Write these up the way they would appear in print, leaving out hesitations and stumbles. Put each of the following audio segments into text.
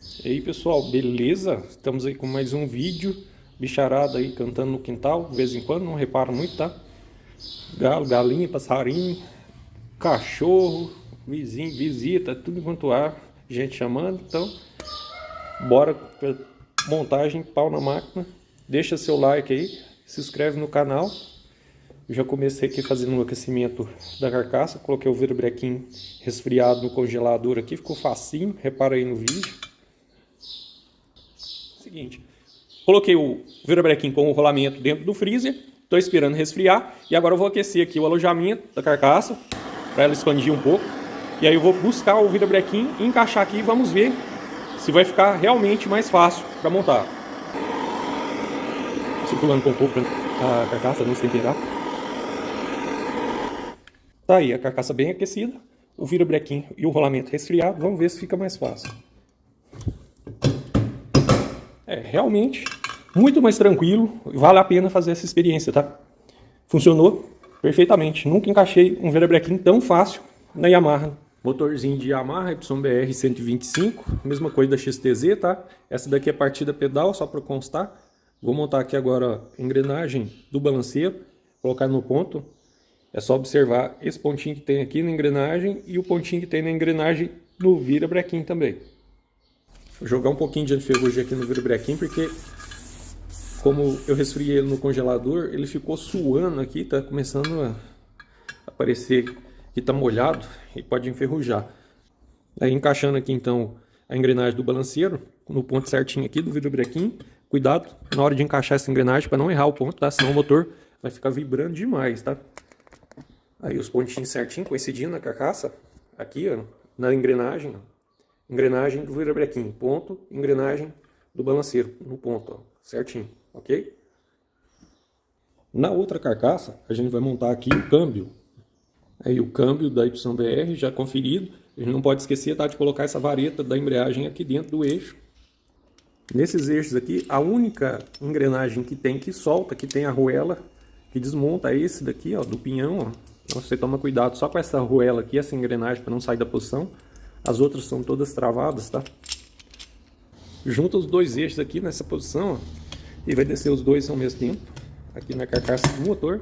E aí pessoal, beleza? Estamos aí com mais um vídeo. Bicharada aí cantando no quintal, de vez em quando, não reparo muito, tá? Galo, galinha, passarinho, cachorro, vizinho, visita, tudo quanto há, gente chamando. Então, bora pra montagem, pau na máquina. Deixa seu like aí, se inscreve no canal. Eu já comecei aqui fazendo o aquecimento da carcaça, coloquei o virabrequim resfriado no congelador aqui, ficou facinho, repara aí no vídeo. Seguinte, coloquei o virabrequim com o rolamento dentro do freezer, estou esperando resfriar e agora eu vou aquecer aqui o alojamento da carcaça para ela expandir um pouco. E aí eu vou buscar o virabrequim e encaixar aqui e vamos ver se vai ficar realmente mais fácil para montar. Circulando com um pouco a carcaça, não se temperar. Tá aí a carcaça bem aquecida, o virabrequim e o rolamento resfriado, vamos ver se fica mais fácil. É realmente muito mais tranquilo, vale a pena fazer essa experiência, tá? Funcionou perfeitamente, nunca encaixei um virabrequim tão fácil na Yamaha. Motorzinho de Yamaha YBR 125, mesma coisa da XTZ, tá? Essa daqui é partida pedal, só para constar. Vou montar aqui agora a engrenagem do balanceiro, colocar no ponto. É só observar esse pontinho que tem aqui na engrenagem e o pontinho que tem na engrenagem do virabrequim também. Vou jogar um pouquinho de anti-ferrugem aqui no virabrequim, porque como eu resfriei ele no congelador, ele ficou suando aqui, tá começando a aparecer que tá molhado e pode enferrujar. Aí encaixando aqui então a engrenagem do balanceiro, no ponto certinho aqui do virabrequim. Cuidado na hora de encaixar essa engrenagem para não errar o ponto, tá? Senão o motor vai ficar vibrando demais, tá? Aí os pontinhos certinho coincidindo na carcaça, aqui ó, na engrenagem, engrenagem do virabrequim, ponto, engrenagem do balanceiro, no ponto, ó, certinho, ok? Na outra carcaça, a gente vai montar aqui o câmbio. Aí o câmbio da YBR já conferido, a gente não pode esquecer, tá, de colocar essa vareta da embreagem aqui dentro do eixo. Nesses eixos aqui, a única engrenagem que tem que solta, que tem a arruela, que desmonta, é esse daqui, ó, do pinhão, ó. Então você toma cuidado só com essa arruela aqui, essa engrenagem, para não sair da posição. As outras são todas travadas, tá? Junta os dois eixos aqui nessa posição, ó, e vai descer os dois ao mesmo tempo, aqui na carcaça do motor.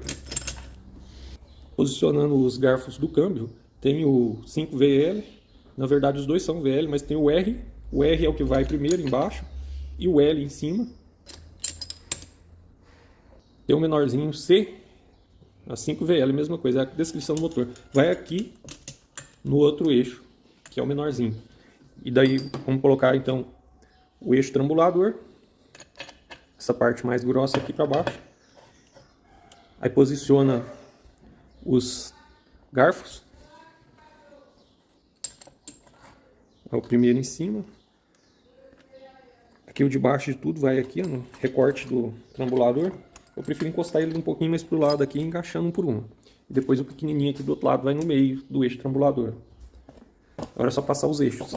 Posicionando os garfos do câmbio, tem o 5VL, na verdade os dois são VL, mas tem o R é o que vai primeiro embaixo, e o L em cima. Tem o menorzinho C, a 5VL, mesma coisa, é a descrição do motor. Vai aqui no outro eixo, que é o menorzinho. E daí vamos colocar então o eixo trambulador, essa parte mais grossa aqui para baixo. Aí posiciona os garfos. É o primeiro em cima. Aqui o de baixo de tudo vai aqui no recorte do trambulador. Eu prefiro encostar ele um pouquinho mais pro lado aqui, encaixando um por um. E depois o pequenininho aqui do outro lado vai no meio do eixo trambulador. Agora é só passar os eixos.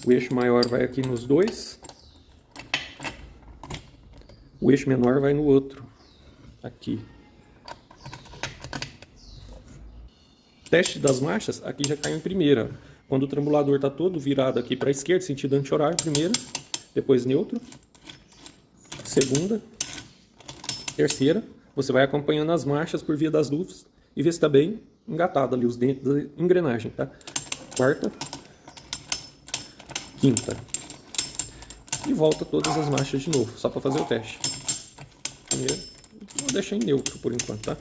O eixo maior vai aqui nos dois. O eixo menor vai no outro. Aqui. Teste das marchas, aqui já cai em primeira. Quando o trambulador está todo virado aqui para a esquerda, sentido anti-horário, primeira. Depois neutro. Segunda. Terceira. Você vai acompanhando as marchas por via das luzes e ver se está bem engatado ali os dentes da engrenagem, tá? Quarta. Quinta. E volta todas as marchas de novo, só para fazer o teste. Primeiro. Vou deixar em neutro por enquanto, tá?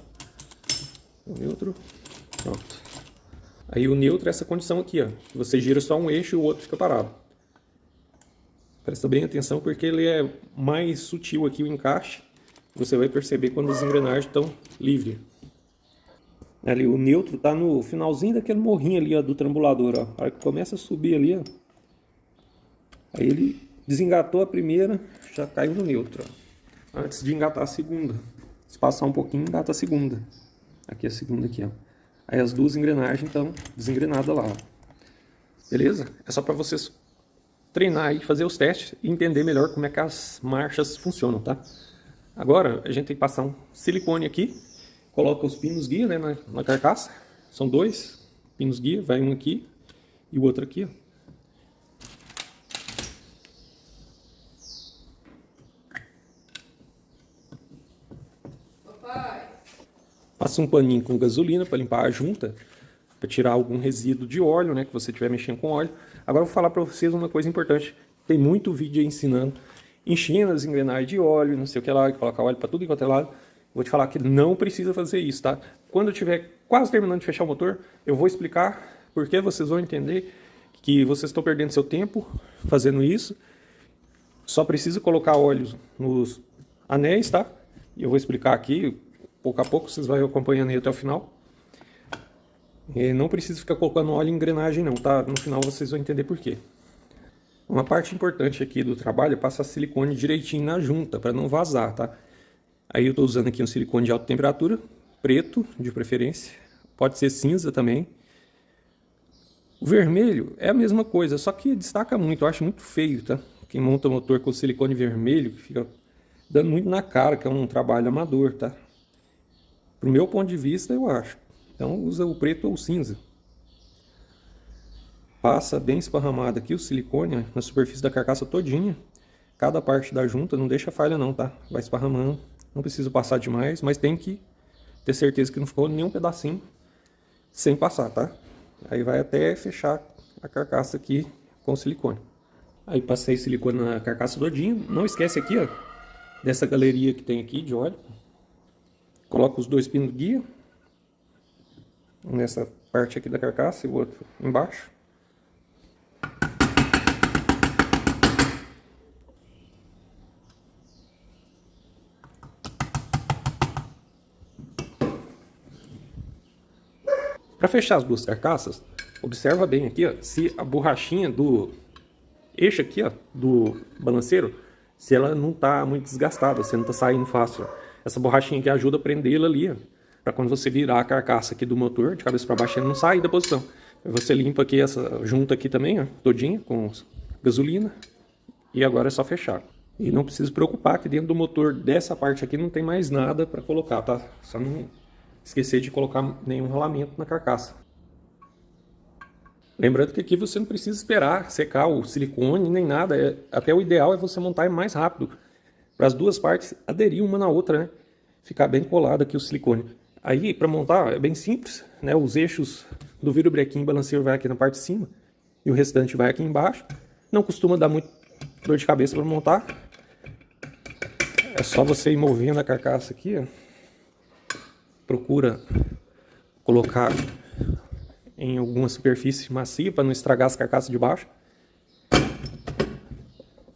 Neutro. Pronto. Aí o neutro é essa condição aqui, ó. Você gira só um eixo e o outro fica parado. Presta bem atenção porque ele é mais sutil aqui o encaixe. Você vai perceber quando as engrenagens estão livres. Ali o neutro tá no finalzinho daquele morrinho ali, ó, do trambulador, ó. A hora que começa a subir ali, ó. Aí ele desengatou a primeira, já caiu no neutro, ó. Antes de engatar a segunda. Se passar um pouquinho, engata a segunda. Aqui a segunda aqui, ó. Aí as duas engrenagens estão desengrenadas lá. Beleza? É só para vocês treinar e fazer os testes e entender melhor como é que as marchas funcionam, tá? Agora a gente tem que passar um silicone aqui. Coloca os pinos guia, né, na carcaça. São dois pinos guia, vai um aqui e o outro aqui, ó. Passa um paninho com gasolina para limpar a junta, para tirar algum resíduo de óleo, né, que você estiver mexendo com óleo. Agora eu vou falar para vocês uma coisa importante. Tem muito vídeo aí ensinando, enchendo as engrenagens de óleo, não sei o que lá, colocar óleo para tudo enquanto é lado. Vou te falar que não precisa fazer isso, tá? Quando eu estiver quase terminando de fechar o motor, eu vou explicar, porque vocês vão entender que vocês estão perdendo seu tempo fazendo isso. Só precisa colocar óleo nos anéis, tá? E eu vou explicar aqui, pouco a pouco, vocês vão acompanhando aí até o final. E não precisa ficar colocando óleo em engrenagem não, tá? No final vocês vão entender por quê. Uma parte importante aqui do trabalho é passar silicone direitinho na junta, para não vazar, tá? Aí eu estou usando aqui um silicone de alta temperatura, preto de preferência, pode ser cinza também. O vermelho é a mesma coisa, só que destaca muito, eu acho muito feio, tá? Quem monta motor com silicone vermelho, fica dando muito na cara, que é um trabalho amador, tá? Pro meu ponto de vista, eu acho. Então usa o preto ou o cinza. Passa bem esparramado aqui o silicone na superfície da carcaça todinha. Cada parte da junta, não deixa falha não, tá? Vai esparramando, não precisa passar demais, mas tem que ter certeza que não ficou nenhum pedacinho sem passar, tá? Aí vai até fechar a carcaça aqui com silicone. Aí passei silicone na carcaça todinha. Não esquece aqui, ó, dessa galeria que tem aqui de óleo. Coloca os dois pinos guia nessa parte aqui da carcaça e o outro embaixo. Para fechar as duas carcaças, observa bem aqui, ó, se a borrachinha do eixo aqui, ó, do balanceiro, se ela não tá muito desgastada, se não tá saindo fácil. Essa borrachinha aqui ajuda a prendê-la ali, ó, para quando você virar a carcaça aqui do motor, de cabeça para baixo, ele não sair da posição. Você limpa aqui essa junta aqui também, ó, todinha, com gasolina, e agora é só fechar. E não precisa se preocupar que dentro do motor dessa parte aqui não tem mais nada para colocar, tá? Só não esquecer de colocar nenhum rolamento na carcaça. Lembrando que aqui você não precisa esperar secar o silicone nem nada, até o ideal é você montar mais rápido, para as duas partes aderir uma na outra, né? Ficar bem colado aqui o silicone. Aí para montar é bem simples, né? Os eixos do virobrequim e balanceiro vai aqui na parte de cima e o restante vai aqui embaixo. Não costuma dar muito dor de cabeça para montar. É só você ir movendo a carcaça aqui, ó. Procura colocar em alguma superfície macia para não estragar as carcaças de baixo.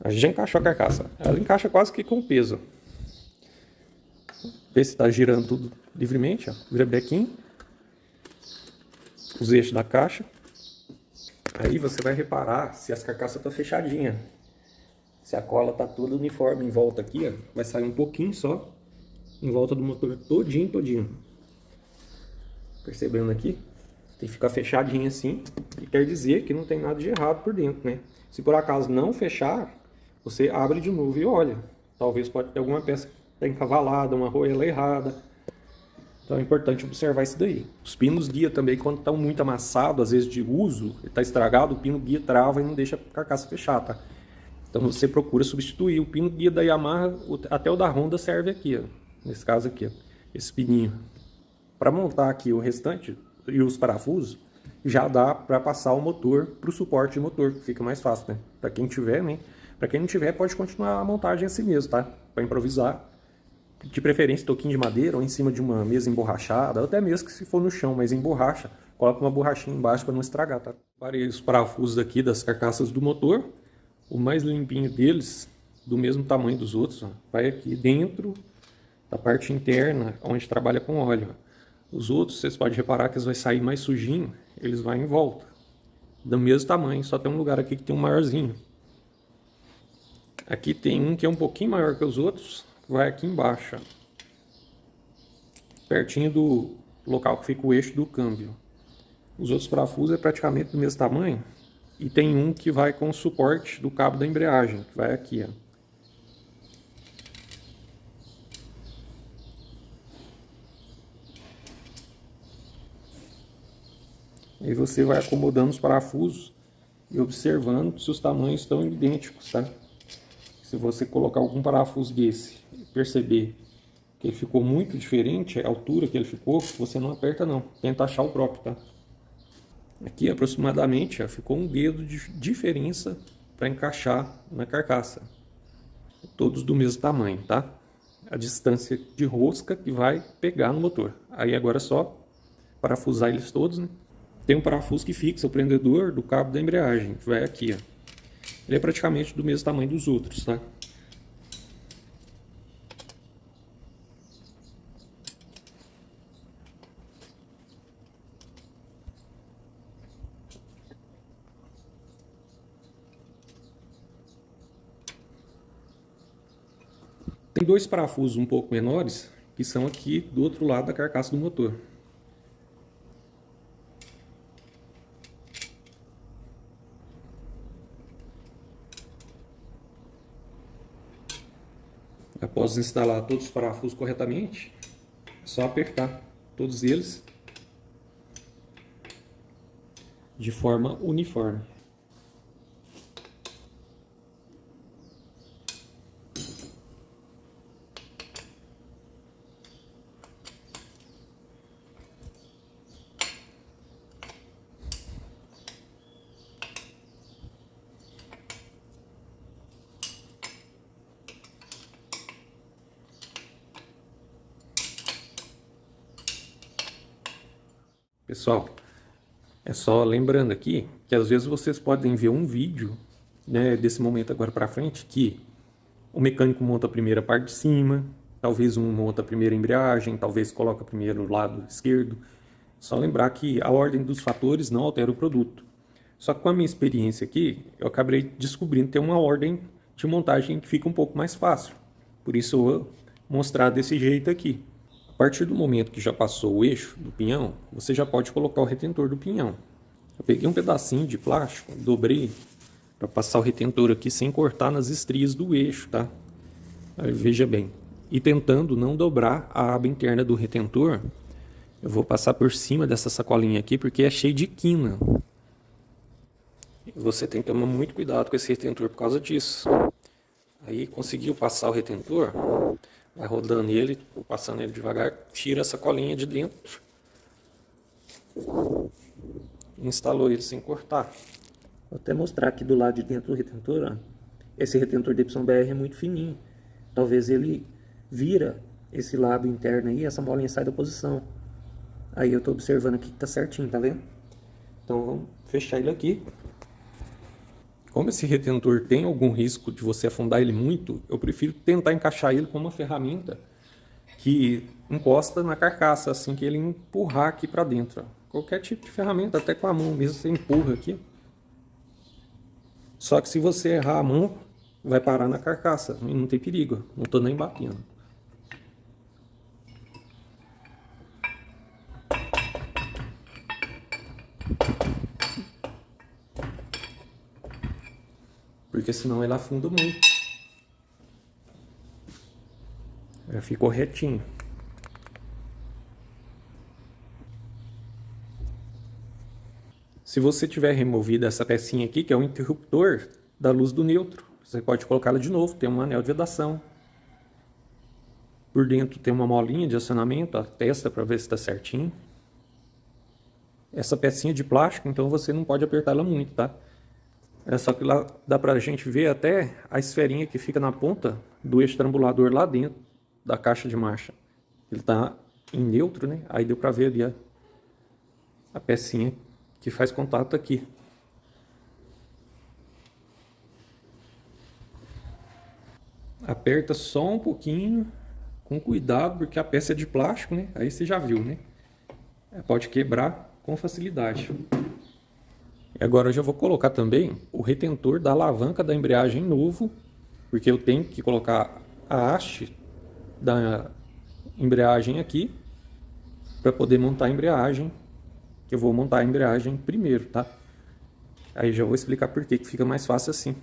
A gente já encaixou a carcaça. Ela encaixa quase que com peso. Vê se está girando tudo livremente. Ó. Virabrequim. Os eixos da caixa. Aí você vai reparar se as carcaças estão fechadinhas. Se a cola está toda uniforme em volta aqui, ó, vai sair um pouquinho só. Em volta do motor todinho. Percebendo aqui? Tem que ficar fechadinho assim. E quer dizer que não tem nada de errado por dentro, né? Se por acaso não fechar, você abre de novo e olha. Talvez pode ter alguma peça que está encavalada, uma roela errada. Então é importante observar isso daí. Os pinos guia também, quando estão muito amassados, às vezes de uso, está estragado, o pino guia trava e não deixa a carcaça fechar, tá? Então você procura substituir. O pino guia da Yamaha, até o da Honda serve aqui, ó. Nesse caso aqui, ó, esse pininho. Para montar aqui o restante e os parafusos, já dá para passar o motor para o suporte de motor, que fica mais fácil, né? Para quem tiver, né? Para quem não tiver, pode continuar a montagem assim mesmo, tá? Para improvisar. De preferência, toquinho de madeira ou em cima de uma mesa emborrachada, ou até mesmo que se for no chão, mas em borracha, coloca uma borrachinha embaixo para não estragar, tá? Parei os parafusos aqui das carcaças do motor. O mais limpinho deles, do mesmo tamanho dos outros, ó, vai aqui dentro da parte interna, onde trabalha com óleo. Os outros, vocês podem reparar que eles vão sair mais sujinho, eles vão em volta. Do mesmo tamanho, só tem um lugar aqui que tem um maiorzinho. Aqui tem um que é um pouquinho maior que os outros, vai aqui embaixo, ó, pertinho do local que fica o eixo do câmbio. Os outros parafusos é praticamente do mesmo tamanho. E tem um que vai com o suporte do cabo da embreagem, que vai aqui, ó. Aí você vai acomodando os parafusos e observando se os tamanhos estão idênticos, tá? Se você colocar algum parafuso desse e perceber que ele ficou muito diferente, a altura que ele ficou, você não aperta não. Tenta achar o próprio, tá? Aqui aproximadamente ficou um dedo de diferença para encaixar na carcaça. Todos do mesmo tamanho, tá? A distância de rosca que vai pegar no motor. Aí agora é só parafusar eles todos, né? Tem um parafuso que fixa o prendedor do cabo da embreagem, que vai aqui, ó. Ele é praticamente do mesmo tamanho dos outros, tá? Tem dois parafusos um pouco menores, que são aqui do outro lado da carcaça do motor. Após instalar todos os parafusos corretamente, é só apertar todos eles de forma uniforme. Pessoal, é só lembrando aqui que às vezes vocês podem ver um vídeo, né, desse momento agora para frente, que o mecânico monta a primeira parte de cima, talvez um monta a primeira embreagem, talvez coloca primeiro o lado esquerdo. Só lembrar que a ordem dos fatores não altera o produto. Só que com a minha experiência aqui, eu acabei descobrindo ter uma ordem de montagem que fica um pouco mais fácil. Por isso eu vou mostrar desse jeito aqui. A partir do momento que já passou o eixo do pinhão, você já pode colocar o retentor do pinhão. Eu peguei um pedacinho de plástico, dobrei para passar o retentor aqui sem cortar nas estrias do eixo, tá? Aí, veja bem. E tentando não dobrar a aba interna do retentor, eu vou passar por cima dessa sacolinha aqui porque é cheio de quina. Você tem que tomar muito cuidado com esse retentor por causa disso. Aí conseguiu passar o retentor, vai rodando ele, passando ele devagar, tira a sacolinha de dentro. Instalou ele sem cortar. Vou até mostrar aqui do lado de dentro do retentor, ó. Esse retentor DYBR é muito fininho. Talvez ele vira esse lado interno aí, essa bolinha sai da posição. Aí eu tô observando aqui que tá certinho, tá vendo? Então vamos fechar ele aqui. Como esse retentor tem algum risco de você afundar ele muito, eu prefiro tentar encaixar ele com uma ferramenta que encosta na carcaça, assim que ele empurrar aqui para dentro. Ó. Qualquer tipo de ferramenta, até com a mão mesmo, você empurra aqui. Só que se você errar a mão, vai parar na carcaça e não tem perigo, não estou nem batendo. Porque senão ele afunda muito. Já ficou retinho. Se você tiver removido essa pecinha aqui, que é o interruptor da luz do neutro, você pode colocá-la de novo, tem um anel de vedação. Por dentro tem uma molinha de acionamento, a testa para ver se está certinho. Essa pecinha de plástico, então você não pode apertar ela muito, tá? É só que lá dá pra gente ver até a esferinha que fica na ponta do estrangulador lá dentro da caixa de marcha. Ele tá em neutro, né? Aí deu pra ver ali a pecinha que faz contato aqui. Aperta só um pouquinho, com cuidado, porque a peça é de plástico, né? Aí você já viu, né? Pode quebrar com facilidade. E agora eu já vou colocar também o retentor da alavanca da embreagem novo, porque eu tenho que colocar a haste da embreagem aqui para poder montar a embreagem, que eu vou montar a embreagem primeiro, tá? Aí já vou explicar por que fica mais fácil assim.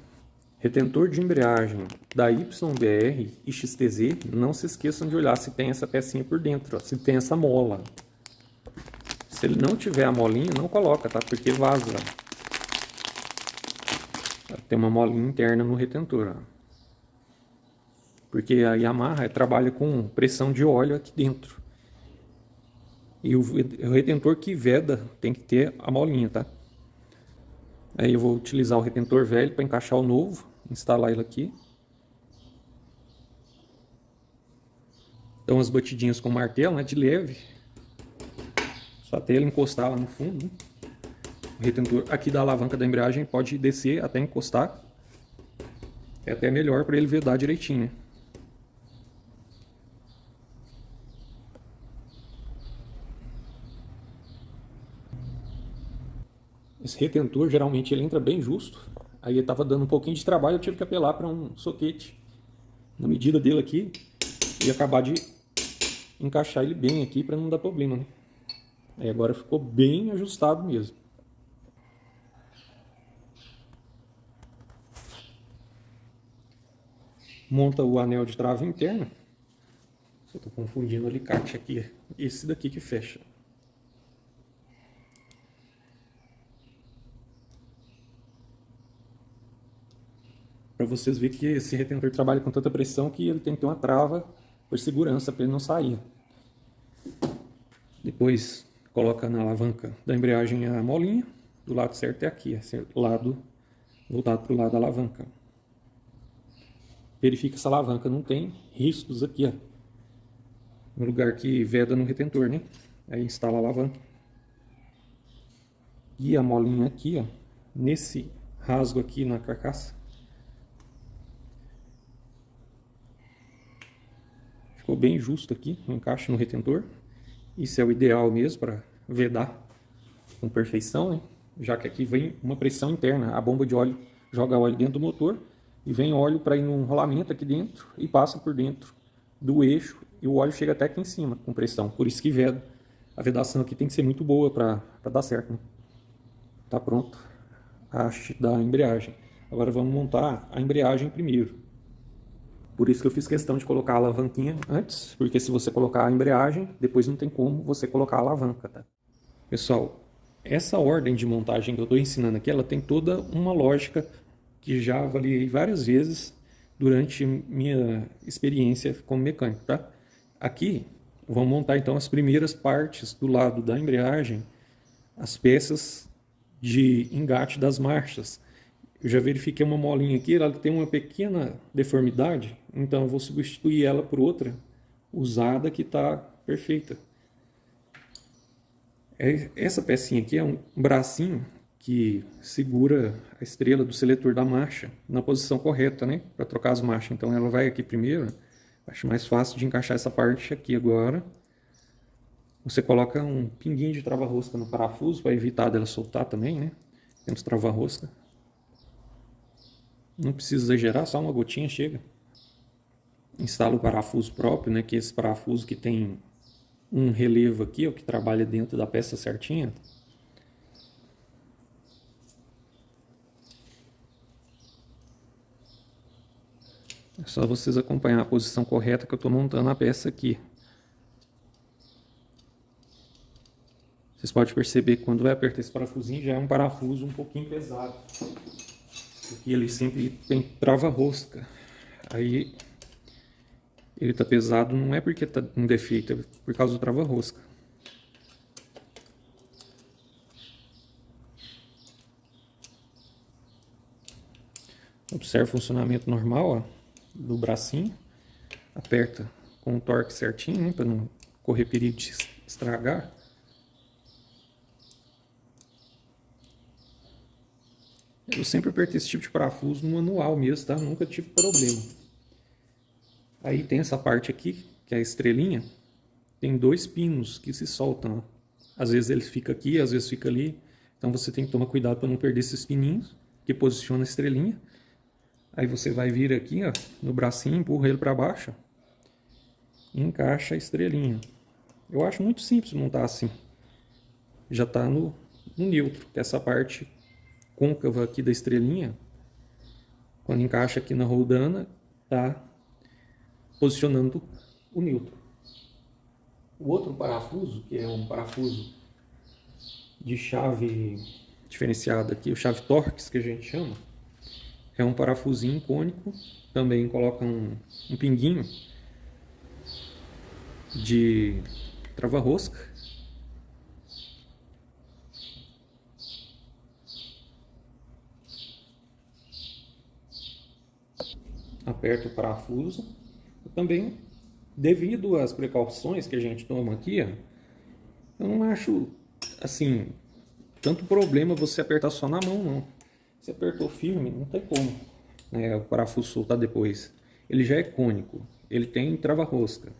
Retentor de embreagem da YBR e XTZ, não se esqueçam de olhar se tem essa pecinha por dentro, ó, se tem essa mola. Se ele não tiver a molinha, não coloca, tá? Porque vaza. Tem uma molinha interna no retentor, ó. porque a Yamaha trabalha com pressão de óleo aqui dentro. E o retentor que veda tem que ter a molinha, tá? Aí eu vou utilizar o retentor velho para encaixar o novo, instalar ele aqui. Dá umas batidinhas com o martelo, né, de leve. Só até ele encostar lá no fundo, né? O retentor aqui da alavanca da embreagem pode descer até encostar. É até melhor para ele vedar direitinho, né? Esse retentor geralmente ele entra bem justo. Aí ele estava dando um pouquinho de trabalho, eu tive que apelar para um soquete na medida dele aqui e acabar de encaixar ele bem aqui para não dar problema, né? Aí agora ficou bem ajustado mesmo. Monta o anel de trava interna. Eu estou confundindo o alicate aqui. Esse daqui que fecha. Para vocês verem que esse retentor trabalha com tanta pressão que ele tem que ter uma trava por segurança para ele não sair. Depois coloca na alavanca da embreagem a molinha. Do lado certo é aqui, esse lado voltado para o lado da alavanca. Verifica se a alavanca não tem riscos aqui, ó, no lugar que veda no retentor, né? Aí instala a alavanca. E a molinha aqui, ó, nesse rasgo aqui na carcaça. Ficou bem justo aqui, no encaixe no retentor. Isso é o ideal mesmo para vedar com perfeição, né? Já que aqui vem uma pressão interna. A bomba de óleo joga óleo dentro do motor e vem óleo para ir num rolamento aqui dentro e passa por dentro do eixo e o óleo chega até aqui em cima com pressão. Por isso que veda. A vedação aqui tem que ser muito boa para dar certo, né? Tá pronto a haste da embreagem. Agora vamos montar a embreagem primeiro. Por isso que eu fiz questão de colocar a alavanquinha antes, porque se você colocar a embreagem, depois não tem como você colocar a alavanca, tá? Pessoal, essa ordem de montagem que eu estou ensinando aqui, ela tem toda uma lógica que já avaliei várias vezes durante minha experiência como mecânico, tá? Aqui, vamos montar então as primeiras partes do lado da embreagem, as peças de engate das marchas. Eu já verifiquei uma molinha aqui, ela tem uma pequena deformidade, então eu vou substituir ela por outra usada que está perfeita. Essa pecinha aqui é um bracinho que segura a estrela do seletor da marcha na posição correta, né? Para trocar as marchas. Então ela vai aqui primeiro. Acho mais fácil de encaixar essa parte aqui agora. Você coloca um pinguinho de trava-rosca no parafuso para evitar dela soltar também, né? Temos trava-rosca. Não precisa exagerar, só uma gotinha chega. Instala o parafuso próprio, né? Que é esse parafuso que tem um relevo aqui, ó, que trabalha dentro da peça certinha. É só vocês acompanhar a posição correta que eu estou montando a peça aqui. Vocês podem perceber que quando vai apertar esse parafusinho já é um parafuso um pouquinho pesado. Porque ele sempre tem trava-rosca. Aí ele está pesado não é porque está um defeito, é por causa do trava-rosca. Observe o funcionamento normal, ó, do bracinho. Aperta com o torque certinho, né, para não correr perigo de estragar. Eu sempre apertei esse tipo de parafuso no manual mesmo, tá? Nunca tive problema. Aí tem essa parte aqui, que é a estrelinha. Tem dois pinos que se soltam, ó. Às vezes ele fica aqui, às vezes fica ali. Então você tem que tomar cuidado para não perder esses pininhos que posiciona a estrelinha. Aí você vai vir aqui, ó, no bracinho, empurra ele para baixo e encaixa a estrelinha. Eu acho muito simples montar assim. Já está no neutro, que é essa parte côncava aqui da estrelinha. Quando encaixa aqui na roldana, tá posicionando o neutro. O outro parafuso, que é um parafuso de chave diferenciada aqui, o chave Torx que a gente chama, é um parafusinho cônico, também coloca um pinguinho de trava-rosca. Aperta o parafuso. Também, devido às precauções que a gente toma aqui, ó, eu não acho assim tanto problema você apertar só na mão, não. Se apertou firme, não tem como, né, o parafuso soltar depois. Ele já é cônico, ele tem trava-rosca.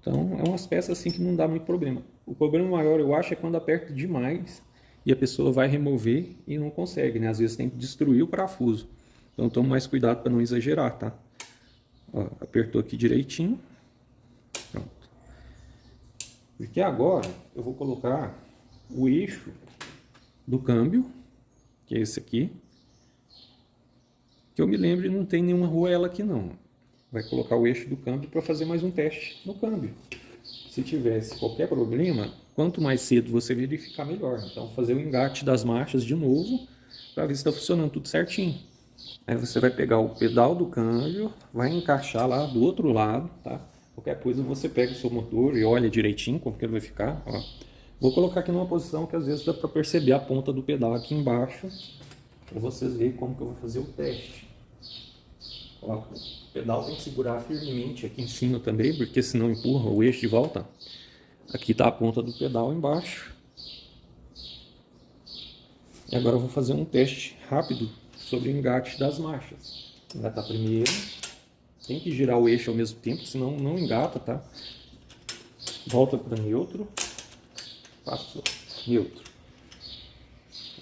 Então é umas peças assim que não dá muito problema. O problema maior, eu acho, é quando aperta demais e a pessoa vai remover e não consegue, né? Às vezes tem que destruir o parafuso. Então tome mais cuidado para não exagerar, tá? Ó, apertou aqui direitinho. Pronto. Porque agora eu vou colocar o eixo do câmbio, que é esse aqui. Que eu me lembro, não tem nenhuma arruela aqui não. Vai colocar o eixo do câmbio para fazer mais um teste no câmbio. Se tivesse qualquer problema, quanto mais cedo você verificar, melhor. Então fazer o engate das marchas de novo para ver se está funcionando tudo certinho. Aí você vai pegar o pedal do câmbio, vai encaixar lá do outro lado, tá? Qualquer coisa você pega o seu motor e olha direitinho como que ele vai ficar, ó. Vou colocar aqui numa posição que às vezes dá para perceber a ponta do pedal aqui embaixo, para vocês verem como que eu vou fazer o teste. Ó, o pedal tem que segurar firmemente aqui em cima também, porque senão empurra o eixo de volta. Aqui está a ponta do pedal embaixo. E agora eu vou fazer um teste rápido sobre o engate das marchas. Engatar primeiro. Tem que girar o eixo ao mesmo tempo, senão não engata, tá? Volta para neutro. Passou. Neutro.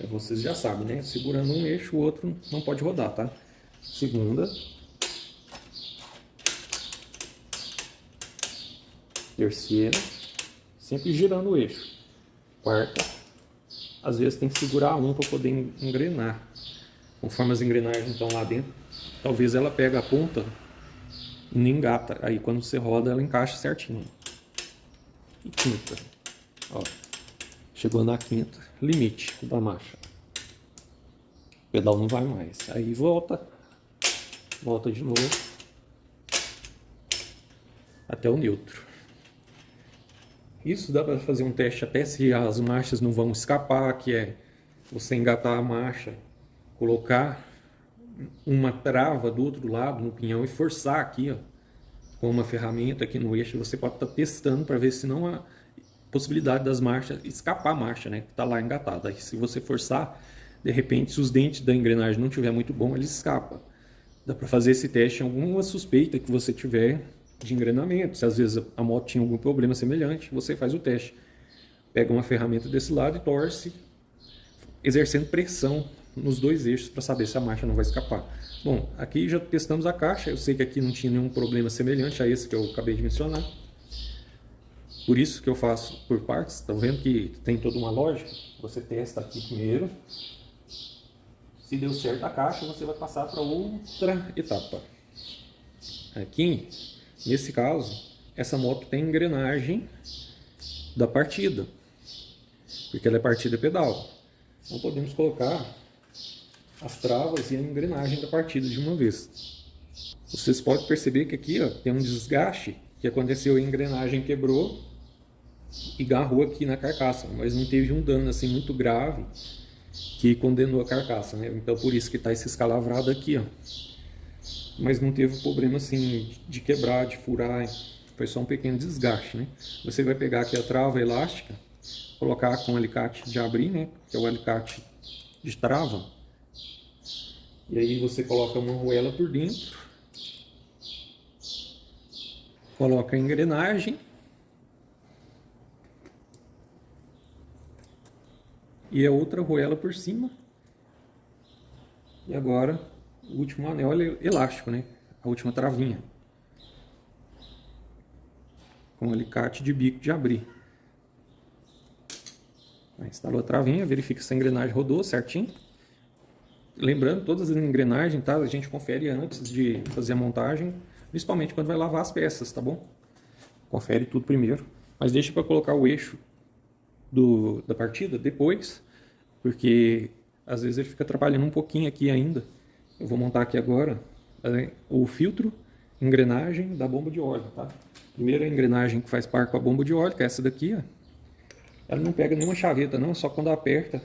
Aí vocês já sabem, né? Segurando um eixo, o outro não pode rodar, tá? Segunda. Terceira. Sempre girando o eixo. Quarta. Às vezes tem que segurar um para poder engrenar. Conforme as engrenagens estão lá dentro, talvez ela pegue a ponta e não engata. Aí quando você roda, ela encaixa certinho. E quinta. Ó, chegou na quinta, limite da marcha. O pedal não vai mais. Aí volta de novo até o neutro. Isso dá para fazer um teste até se as marchas não vão escapar, que é você engatar a marcha, colocar uma trava do outro lado no pinhão e forçar aqui, ó, com uma ferramenta aqui no eixo. Você pode estar testando para ver se não há possibilidade das marchas escapar a marcha, né, que está lá engatada. Aí, se você forçar, de repente, se os dentes da engrenagem não estiver muito bom, ele escapa. Dá para fazer esse teste em alguma suspeita que você tiver de engrenamento. Se às vezes a moto tinha algum problema semelhante, você faz o teste. Pega uma ferramenta desse lado e torce, exercendo pressão nos dois eixos para saber se a marcha não vai escapar. Bom, aqui já testamos a caixa. Eu sei que aqui não tinha nenhum problema semelhante a esse que eu acabei de mencionar. Por isso que eu faço por partes. Estão vendo que tem toda uma lógica? Você testa aqui primeiro. Se deu certo a caixa, você vai passar para outra etapa. Aqui, nesse caso, essa moto tem engrenagem da partida, porque ela é partida pedal. Então podemos colocar as travas e a engrenagem da partida de uma vez. Vocês podem perceber que aqui, ó, tem um desgaste que aconteceu, a engrenagem quebrou e garrou aqui na carcaça, mas não teve um dano assim muito grave que condenou a carcaça, né? Então por isso que está esse escalavrado aqui, ó. Mas não teve problema assim de quebrar, de furar, foi só um pequeno desgaste, né? Você vai pegar aqui a trava elástica, colocar com o alicate de abrir, né? Que é o alicate de trava. E aí você coloca uma arruela por dentro, coloca a engrenagem e a outra arruela por cima. E agora o último anel elástico, né? A última travinha, com alicate de bico de abrir. Aí instalou a travinha, verifica se a engrenagem rodou certinho. Lembrando, todas as engrenagens, tá? A gente confere antes de fazer a montagem, principalmente quando vai lavar as peças, tá bom? Confere tudo primeiro, mas deixa para colocar o eixo da partida depois, porque às vezes ele fica trabalhando um pouquinho aqui ainda. Eu vou montar aqui agora o filtro, engrenagem da bomba de óleo, tá? Primeira engrenagem que faz par com a bomba de óleo, que é essa daqui, ó. Ela não pega nenhuma chaveta não, só quando aperta,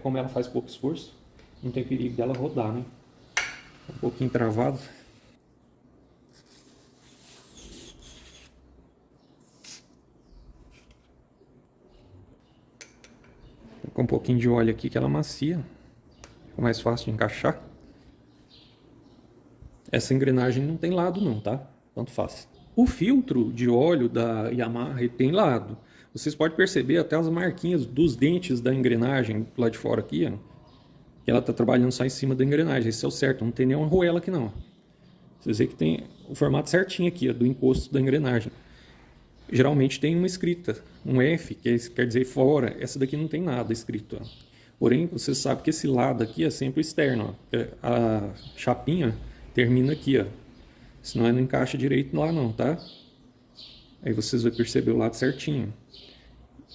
como ela faz pouco esforço, não tem perigo dela rodar, né? Um pouquinho travado. Com um pouquinho de óleo aqui que ela macia, fica mais fácil de encaixar. Essa engrenagem não tem lado não, tá? Tanto faz. O filtro de óleo da Yamaha ele tem lado. Vocês podem perceber até as marquinhas dos dentes da engrenagem lá de fora aqui, ó, que ela tá trabalhando só em cima da engrenagem. Esse é o certo, não tem nenhuma arruela aqui não. Vocês veem que tem o formato certinho aqui, ó, do encosto da engrenagem. Geralmente tem uma escrita, um F, que quer dizer fora. Essa daqui não tem nada escrito, ó. Porém, você sabe que esse lado aqui é sempre o externo, ó. A chapinha termina aqui, ó. Senão não encaixa direito lá não, tá? Aí vocês vão perceber o lado certinho.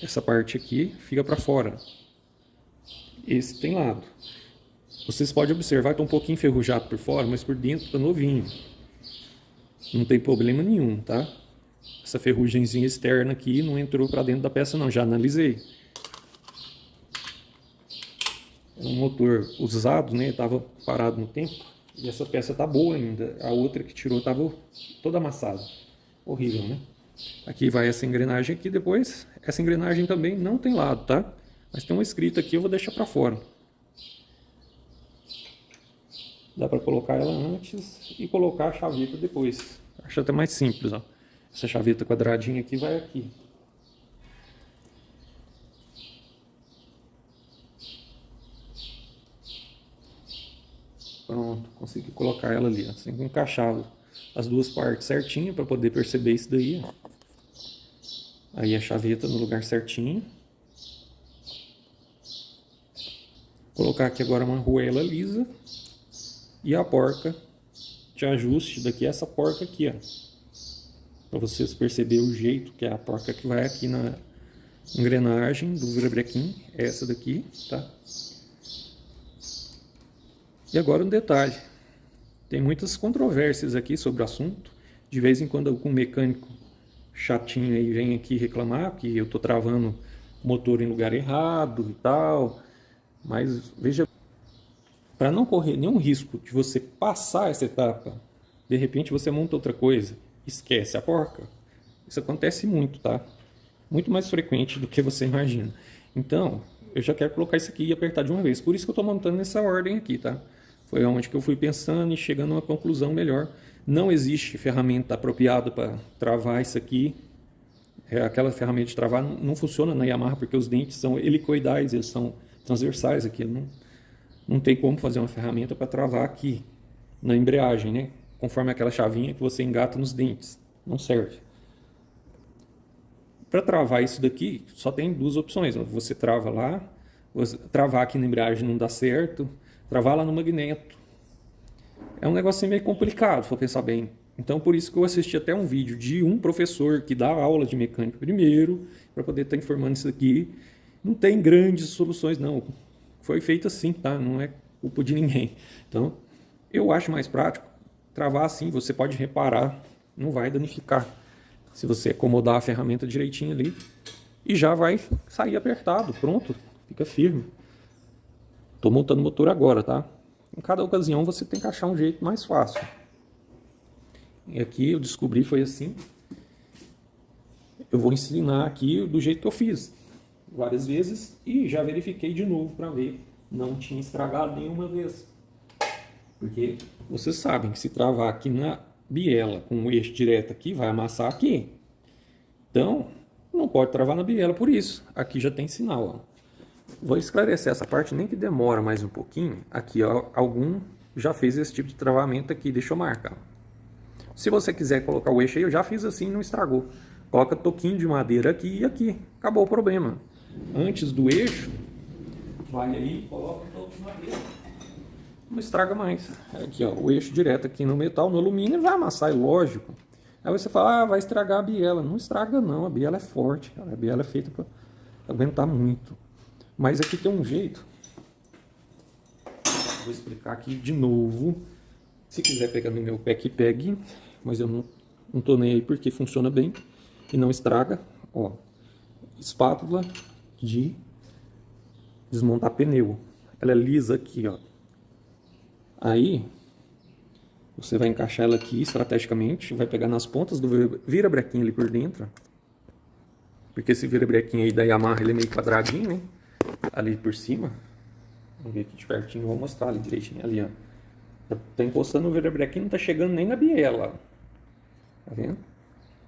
Essa parte aqui fica para fora. Esse tem lado. Vocês podem observar que tá um pouquinho enferrujado por fora, mas por dentro tá novinho. Não tem problema nenhum, tá? Essa ferrugemzinha externa aqui não entrou para dentro da peça não, já analisei. É um motor usado, né? Tava parado no tempo. E essa peça tá boa ainda. A outra que tirou tava toda amassada. Horrível, né? Aqui vai essa engrenagem aqui depois. Essa engrenagem também não tem lado, tá? Mas tem uma escrita aqui, eu vou deixar para fora. Dá para colocar ela antes e colocar a chaveta depois. Acho até mais simples, ó. Essa chaveta quadradinha aqui vai aqui. Pronto, consegui colocar ela ali, ó. Tem que encaixar as duas partes certinho para poder perceber isso daí, ó. Aí a chaveta no lugar certinho. Colocar aqui agora uma arruela lisa. E a porca de ajuste daqui, essa porca aqui, ó. Para vocês perceberem o jeito que é a porca que vai aqui na engrenagem do virabrequim. Essa daqui, tá? E agora um detalhe. Tem muitas controvérsias aqui sobre o assunto. De vez em quando algum mecânico chatinho aí vem aqui reclamar que eu tô travando o motor em lugar errado e tal. Mas veja, para não correr nenhum risco de você passar essa etapa, de repente você monta outra coisa, esquece a porca. Isso acontece muito, tá? Muito mais frequente do que você imagina. Então, eu já quero colocar isso aqui e apertar de uma vez. Por isso que eu estou montando nessa ordem aqui, tá? Foi onde que eu fui pensando e chegando a uma conclusão melhor. Não existe ferramenta apropriada para travar isso aqui. Aquela ferramenta de travar não funciona na Yamaha porque os dentes são helicoidais, eles são transversais aqui. Não tem como fazer uma ferramenta para travar aqui na embreagem, né? Conforme aquela chavinha que você engata nos dentes. Não serve. Para travar isso daqui, só tem duas opções. Você trava lá, travar aqui na embreagem não dá certo, travar lá no magneto. É um negócio meio complicado, se for pensar bem. Então, por isso que eu assisti até um vídeo de um professor que dá aula de mecânica primeiro, para poder estar informando isso aqui. Não tem grandes soluções, não. Foi feito assim, tá? Não é culpa de ninguém. Então, eu acho mais prático travar assim. Você pode reparar, não vai danificar. Se você acomodar a ferramenta direitinho ali, e já vai sair apertado, pronto, fica firme. Estou montando o motor agora, tá? Em cada ocasião você tem que achar um jeito mais fácil. E aqui eu descobri, foi assim. Eu vou ensinar aqui do jeito que eu fiz várias vezes e já verifiquei de novo para ver. Não tinha estragado nenhuma vez. Porque vocês sabem que se travar aqui na biela com o eixo direto aqui, vai amassar aqui. Então, não pode travar na biela por isso. Aqui já tem sinal, ó. Vou esclarecer essa parte, nem que demora mais um pouquinho. Aqui, ó, algum já fez esse tipo de travamento aqui, deixa eu marcar. Se você quiser colocar o eixo aí, eu já fiz assim, não estragou. Coloca toquinho de madeira aqui e aqui. Acabou o problema. Antes do eixo, vai aí e coloca o toco de madeira. Não estraga mais. Aqui, ó, o eixo direto aqui no metal, no alumínio, vai amassar, é lógico. Aí você fala, ah, vai estragar a biela. Não estraga não, a biela é forte, cara. A biela é feita para aguentar muito. Mas aqui tem um jeito Vou explicar aqui de novo. Se quiser pegar no meu pé, que pegue. Mas eu não tô nem aí porque funciona bem e não estraga. Ó, espátula de desmontar pneu. Ela é lisa aqui, ó. Aí você vai encaixar ela aqui estrategicamente, vai pegar nas pontas do virabrequim ali por dentro. Porque esse virabrequim aí da Yamaha, ele é meio quadradinho, né? Ali por cima. Vamos ver aqui de pertinho, vou mostrar ali direitinho ali, ó. Tá encostando o virabrequim, não tá chegando nem na biela, ó. Tá vendo?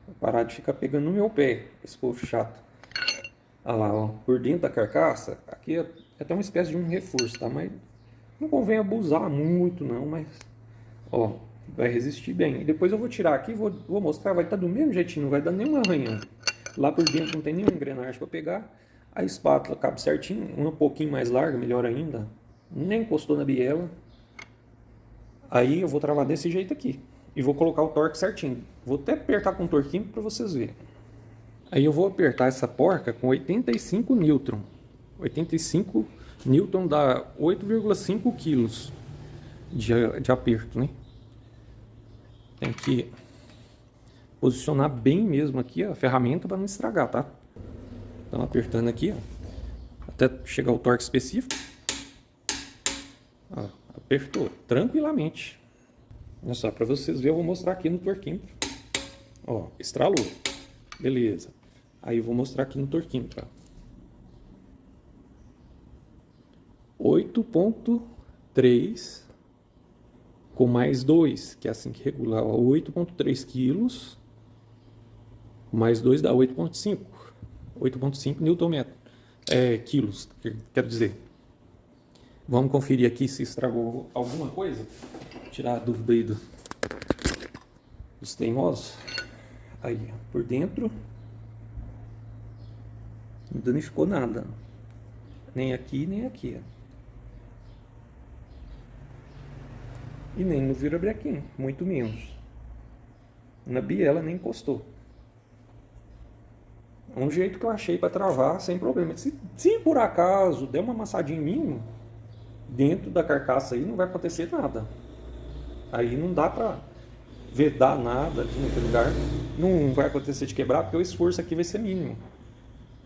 Vou parar de ficar pegando no meu pé, esse povo chato. Olha lá, ó. Por dentro da carcaça, aqui é até uma espécie de um reforço, tá? Mas não convém abusar muito não, mas ó, vai resistir bem. E depois eu vou tirar aqui, vou mostrar, vai estar do mesmo jeitinho, não vai dar nenhum arranhão. Lá por dentro não tem nenhuma engrenagem para pegar. A espátula cabe certinho, um pouquinho mais larga, melhor ainda. Nem encostou na biela. Aí eu vou travar desse jeito aqui. E vou colocar o torque certinho. Vou até apertar com um torquinho para vocês verem. Aí eu vou apertar essa porca com 85 Newton. 85 Newton dá 8,5 quilos de aperto, né? Tem que posicionar bem mesmo aqui ó, a ferramenta para não estragar, tá? Então apertando aqui, ó, até chegar o torque específico. Ó, apertou tranquilamente. Olha só, para vocês verem, eu vou mostrar aqui no torquinho. Ó, estralou. Beleza. Aí eu vou mostrar aqui no torquinho, tá? 8,3 com mais 2, que é assim que regula. 8,3 quilos mais 2 dá 8,5. 8,5 Nm. Quilos, quero dizer. Vamos conferir aqui se estragou alguma coisa. Tirar a dúvida aí dos teimosos. Aí, por dentro. Não danificou nada. Nem aqui, nem aqui. E nem no virabrequim, muito menos. Na biela nem encostou. É um jeito que eu achei para travar sem problema. Se por acaso der uma amassadinha mínima, dentro da carcaça aí não vai acontecer nada. Aí não dá para vedar nada aqui naquele lugar. Não vai acontecer de quebrar, porque o esforço aqui vai ser mínimo.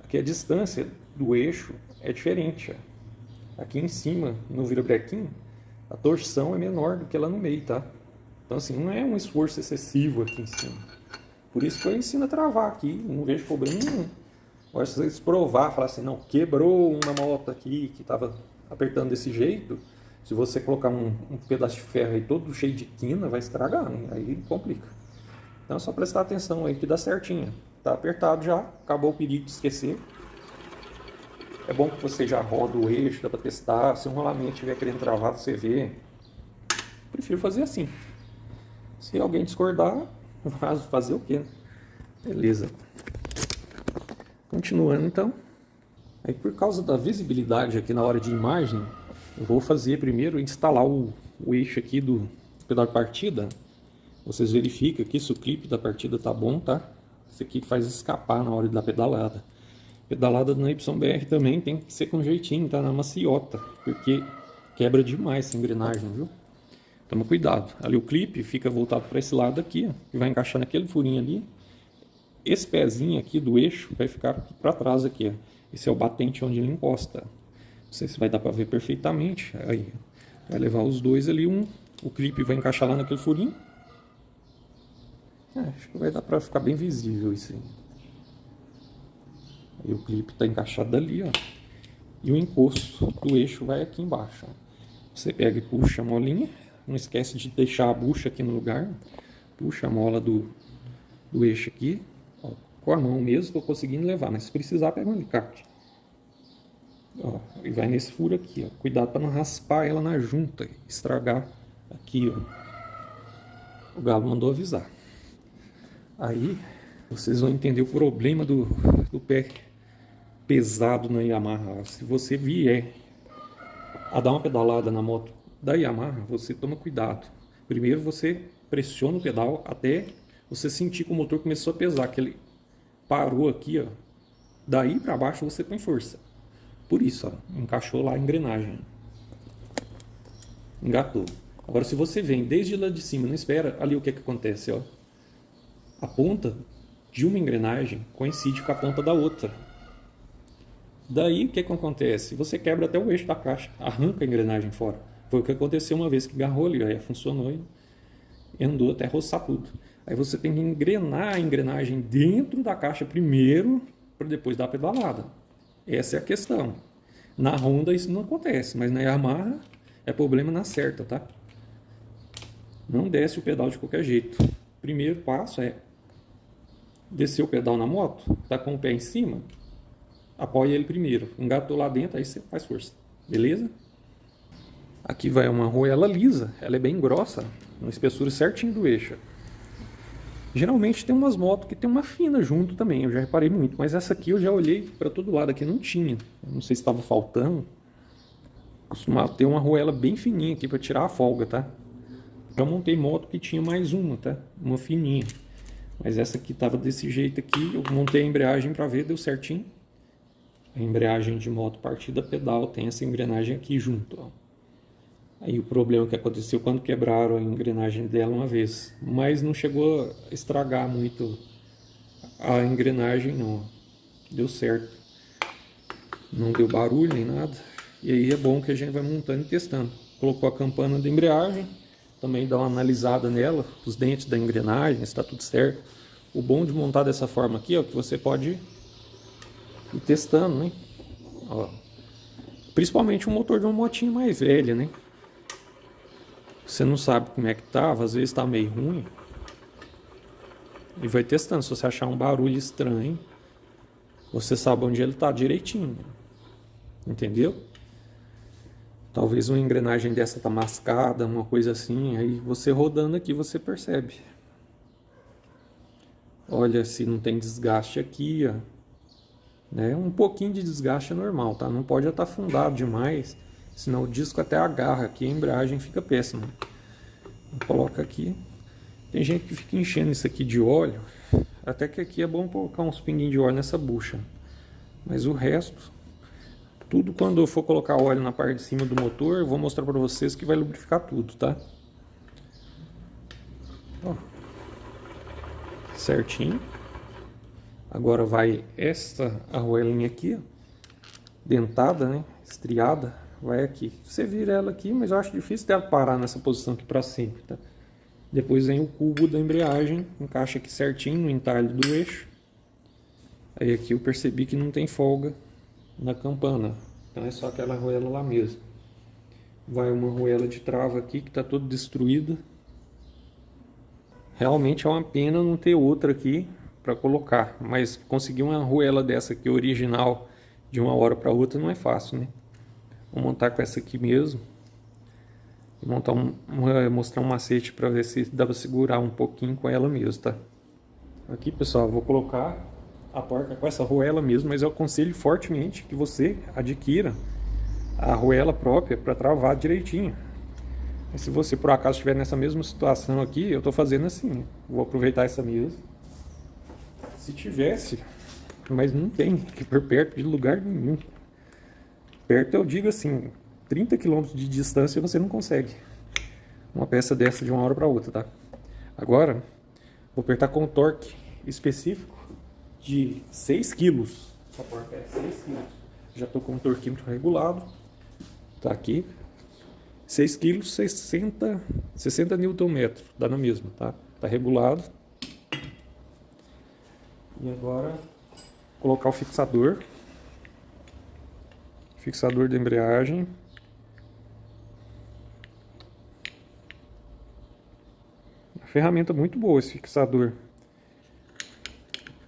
Aqui a distância do eixo é diferente. Ó. Aqui em cima, no virabrequim, a torção é menor do que lá no meio, tá? Então assim, não é um esforço excessivo aqui em cima. Por isso que eu ensino a travar aqui, não vejo problema nenhum. Agora se vocês provar, falar assim, não, quebrou uma moto aqui que estava apertando desse jeito, se você colocar um pedaço de ferro aí todo cheio de quina, vai estragar, né? Aí complica. Então é só prestar atenção aí que dá certinho. Tá apertado já, acabou o perigo de esquecer. É bom que você já roda o eixo, dá para testar. Se um rolamento estiver querendo travar, você vê. Prefiro fazer assim. Se alguém discordar, fazer o quê? Beleza. Continuando então. Aí por causa da visibilidade aqui na hora de imagem, eu vou fazer primeiro instalar o eixo aqui do pedal de partida. Vocês verificam aqui se o clipe da partida tá bom, tá? Isso aqui faz escapar na hora da pedalada. Pedalada na YBR também tem que ser com jeitinho, tá? Na maciota, porque quebra demais essa engrenagem, viu? Toma cuidado. Ali o clipe fica voltado para esse lado aqui, ó, e vai encaixar naquele furinho ali. Esse pezinho aqui do eixo vai ficar para trás aqui, ó. Esse é o batente onde ele encosta. Não sei se vai dar para ver perfeitamente. Aí vai levar os dois ali, o clipe vai encaixar lá naquele furinho. Acho que vai dar para ficar bem visível isso aí. Aí o clipe está encaixado ali, ó. E o encosto do eixo vai aqui embaixo, ó. Você pega e puxa a molinha. Não esquece de deixar a bucha aqui no lugar. Puxa a mola do eixo aqui. Ó, com a mão mesmo, estou conseguindo levar. Mas se precisar, pega um alicate. Ó, e vai nesse furo aqui, ó. Cuidado para não raspar ela na junta. Estragar aqui, ó. O Galo mandou avisar. Aí vocês vão entender o problema do pé pesado na Yamaha. Se você vier a dar uma pedalada na moto da Yamaha, você toma cuidado. Primeiro você pressiona o pedal até você sentir que o motor começou a pesar, que ele parou aqui, ó. Daí para baixo você põe força. Por isso, ó, encaixou lá a engrenagem. Engatou. Agora, se você vem desde lá de cima, não espera, ali o que acontece, ó. A ponta de uma engrenagem coincide com a ponta da outra. Daí, o que acontece? Você quebra até o eixo da caixa, arranca a engrenagem fora. Foi o que aconteceu uma vez que agarrou ali, aí funcionou e andou até roçar tudo. Aí você tem que engrenar a engrenagem dentro da caixa primeiro, para depois dar a pedalada. Essa é a questão. Na Honda isso não acontece, mas na Yamaha é problema na certa, tá? Não desce o pedal de qualquer jeito. Primeiro passo é descer o pedal na moto, tá com o pé em cima, apoia ele primeiro. Engatou lá dentro, aí você faz força. Beleza? Aqui vai uma arruela lisa, ela é bem grossa, uma espessura certinho do eixo. Geralmente tem umas motos que tem uma fina junto também, eu já reparei muito, mas essa aqui eu já olhei para todo lado, aqui não tinha. Eu não sei se estava faltando. Costumava ter uma arruela bem fininha aqui para tirar a folga, tá? Já montei moto que tinha mais uma, tá? Uma fininha. Mas essa aqui tava desse jeito aqui, eu montei a embreagem para ver, deu certinho. A embreagem de moto partida pedal tem essa engrenagem aqui junto, ó. Aí o problema que aconteceu quando quebraram a engrenagem dela uma vez, mas não chegou a estragar muito a engrenagem não, deu certo, não deu barulho nem nada. E aí é bom que a gente vai montando e testando. Colocou a campana da embreagem, também dá uma analisada nela, os dentes da engrenagem, está tudo certo. O bom de montar dessa forma aqui é que você pode ir testando, né? Ó, principalmente o motor de uma motinha mais velha, né? Você não sabe como é que tava, às vezes tá meio ruim. E vai testando, se você achar um barulho estranho, você sabe onde ele tá direitinho. Entendeu? Talvez uma engrenagem dessa tá mascada, uma coisa assim, aí você rodando aqui você percebe. Olha se não tem desgaste aqui, ó. Né? Um pouquinho de desgaste é normal, tá? Não pode estar afundado demais, senão o disco até agarra aqui, a embreagem fica péssima. Coloca aqui. Tem gente que fica enchendo isso aqui de óleo, até que aqui é bom colocar uns pinguinhos de óleo nessa bucha. Mas o resto, tudo quando eu for colocar óleo na parte de cima do motor, eu vou mostrar para vocês que vai lubrificar tudo, tá? Ó, certinho. Agora vai essa arruelinha aqui, ó, dentada, né? Estriada, vai aqui. Você vira ela aqui, mas eu acho difícil dela parar nessa posição aqui para sempre, tá? Depois vem o cubo da embreagem, encaixa aqui certinho no entalhe do eixo. Aí aqui eu percebi que não tem folga na campana, então é só aquela arruela lá mesmo. Vai uma arruela de trava aqui que está toda destruída. Realmente é uma pena não ter outra aqui para colocar, mas conseguir uma arruela dessa aqui original de uma hora para outra não é fácil, né? Vou montar com essa aqui mesmo e montar mostrar um macete para ver se dá para segurar um pouquinho com ela mesmo, tá? Aqui, pessoal, vou colocar a porca com essa arruela mesmo, mas eu aconselho fortemente que você adquira a arruela própria para travar direitinho. E se você por acaso estiver nessa mesma situação aqui, eu estou fazendo assim, vou aproveitar essa mesa. Se tivesse, mas não tem, aqui por perto de lugar nenhum. Perto eu digo assim, 30 km de distância você não consegue uma peça dessa de uma hora para outra, tá? Agora, vou apertar com o torque específico de 6 kg. Essa porca é 6 kg. Já estou com o torquímetro regulado. Tá aqui. 6 kg, 60 Nm. Dá na mesma, tá? Tá regulado. E agora, colocar o fixador. Fixador da embreagem. Ferramenta muito boa esse fixador.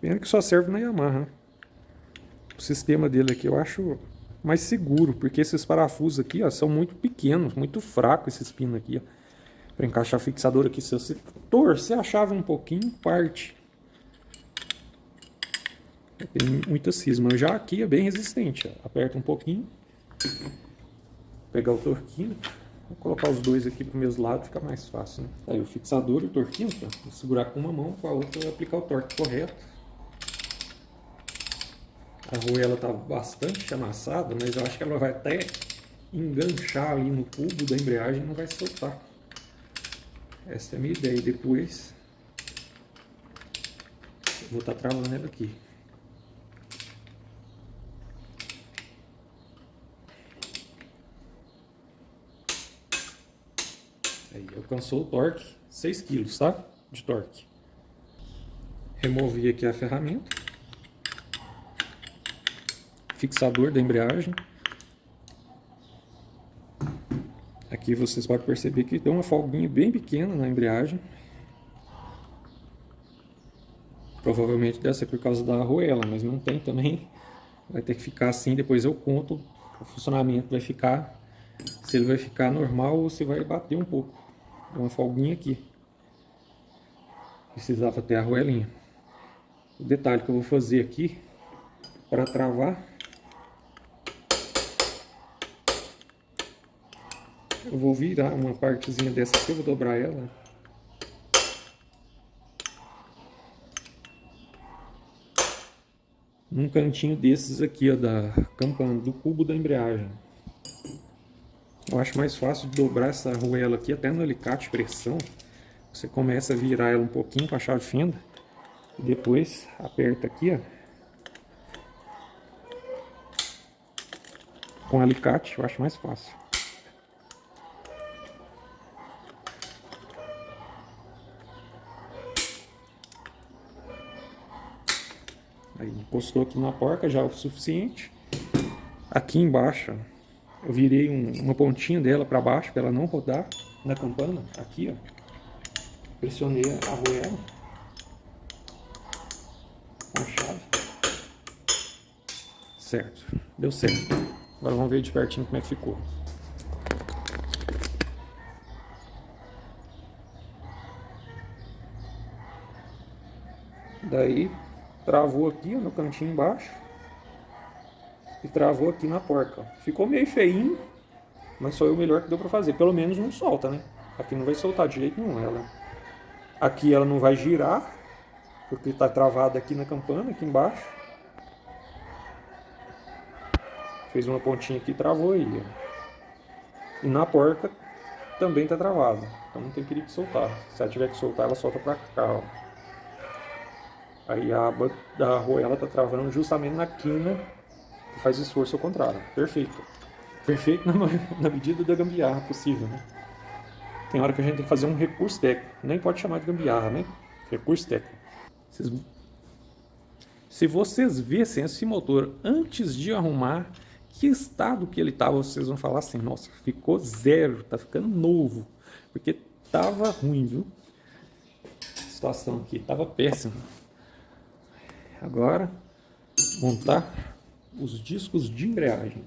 Pena que só serve na Yamaha. O sistema dele aqui eu acho mais seguro, porque esses parafusos aqui, ó, são muito pequenos, muito fracos esses pinos aqui, ó. Para encaixar o fixador aqui, se você torcer a chave um pouquinho, parte. Tem muita cisma. Já aqui é bem resistente, ó. Aperta um pouquinho. Pegar o torquímetro. Vou colocar os dois aqui para o mesmo lado, fica mais fácil, né? Aí o fixador e o torquímetro, vou segurar com uma mão, com a outra eu vou aplicar o torque correto. A arruela está bastante amassada, mas eu acho que ela vai até enganchar ali no cubo da embreagem, não vai soltar. Essa é a minha ideia. Depois eu vou estar travando ela aqui. Aí alcançou o torque, 6 kg, tá? De torque. Removi aqui a ferramenta. Fixador da embreagem. Aqui vocês podem perceber que tem uma folguinha bem pequena na embreagem. Provavelmente deve ser por causa da arruela, mas não tem também. Vai ter que ficar assim, depois eu conto o funcionamento, vai ficar, se ele vai ficar normal ou se vai bater um pouco. Tem uma folguinha aqui. Precisava ter a arruelinha. O detalhe que eu vou fazer aqui para travar, eu vou virar uma partezinha dessa aqui, eu vou dobrar ela. Num cantinho desses aqui, ó, da campana, do cubo da embreagem. Eu acho mais fácil de dobrar essa arruela aqui, até no alicate de pressão. Você começa a virar ela um pouquinho com a chave fenda. E depois aperta aqui, ó. Com o alicate, eu acho mais fácil. Aí encostou aqui na porca, já é o suficiente. Aqui embaixo, ó, eu virei uma pontinha dela para baixo, para ela não rodar na campana. Aqui, ó. Pressionei a arruela com a chave. Certo, deu certo. Agora vamos ver de pertinho como é que ficou. Daí travou aqui, ó, no cantinho embaixo. E travou aqui na porca. Ficou meio feinho, mas foi o melhor que deu pra fazer. Pelo menos não solta, né? Aqui não vai soltar de jeito nenhum. Aqui ela não vai girar, porque está travada aqui na campana, aqui embaixo. Fez uma pontinha aqui e travou aí, ó. E na porca também está travada, então não tem perigo de soltar. Se ela tiver que soltar, ela solta para cá, ó. Aí a aba da arruela está travando justamente na quina que faz esforço ao contrário. Perfeito. Perfeito na medida da gambiarra possível, né? Tem hora que a gente tem que fazer um recurso técnico. Nem pode chamar de gambiarra, né? Recurso técnico. Se vocês vissem esse motor antes de arrumar, que estado que ele estava, vocês vão falar assim, nossa, ficou zero, tá ficando novo. Porque tava ruim, viu? A situação aqui tava péssima. Agora, montar os discos de embreagem.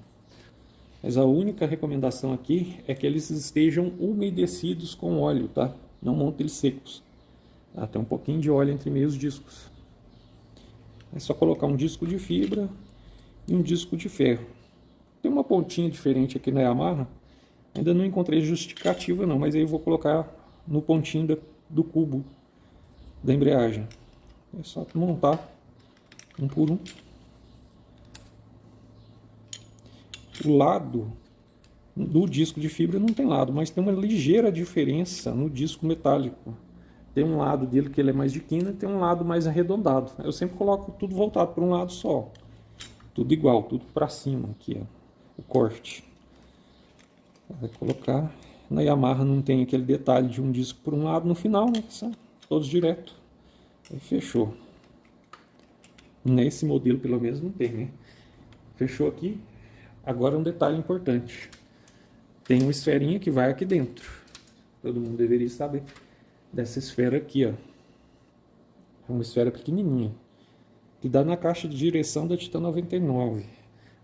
Mas a única recomendação aqui é que eles estejam umedecidos com óleo, tá? Não monte eles secos. Tá? Tem um pouquinho de óleo entre meio os discos. É só colocar um disco de fibra e um disco de ferro. Tem uma pontinha diferente aqui na Yamaha. Ainda não encontrei justificativa não, mas aí eu vou colocar no pontinho do cubo da embreagem. É só montar um por um. O lado do disco de fibra não tem lado, mas tem uma ligeira diferença no disco metálico. Tem um lado dele que ele é mais de quina e tem um lado mais arredondado. Eu sempre coloco tudo voltado para um lado só. Tudo igual, tudo para cima aqui, ó, o corte. Vai colocar. Na Yamaha não tem aquele detalhe de um disco por um lado no final, né? Todos direto. Aí fechou. Nesse modelo pelo menos não tem, né? Fechou aqui. Agora um detalhe importante. Tem uma esferinha que vai aqui dentro. Todo mundo deveria saber dessa esfera aqui, ó. É uma esfera pequenininha. Que dá na caixa de direção da Titan 99.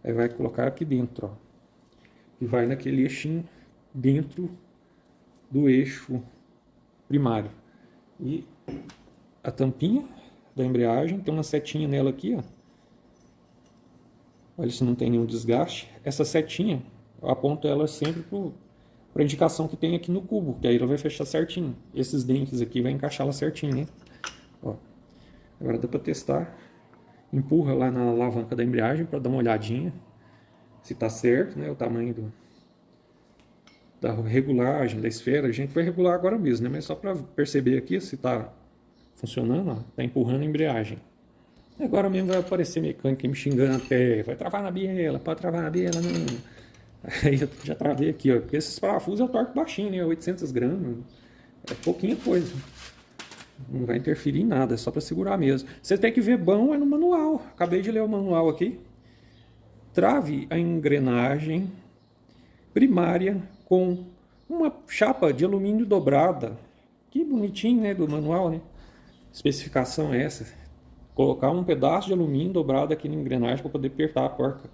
Aí vai colocar aqui dentro, ó. E vai naquele eixinho dentro do eixo primário. E a tampinha da embreagem, tem uma setinha nela aqui, ó. Olha se não tem nenhum desgaste. Essa setinha, eu aponto ela sempre para a indicação que tem aqui no cubo, que aí ela vai fechar certinho. Esses dentes aqui vai encaixar ela certinho, né? Ó. Agora dá para testar. Empurra lá na alavanca da embreagem para dar uma olhadinha se tá certo, né? O tamanho da regulagem da esfera, a gente vai regular agora mesmo, né? Mas só para perceber aqui se está funcionando, ó, tá empurrando a embreagem. Agora mesmo vai aparecer mecânico me xingando até, vai travar na biela, pode travar na biela, não. Aí eu já travei aqui, ó, porque esses parafusos eu torco baixinho, né? 800 gramas, é pouquinha coisa. Não vai interferir em nada, é só para segurar mesmo. Você tem que ver bom é no manual. Acabei de ler o manual aqui. Trave a engrenagem primária com uma chapa de alumínio dobrada. Que bonitinho, né, do manual, né? Especificação é essa. Colocar um pedaço de alumínio dobrado aqui na engrenagem para poder apertar a porca.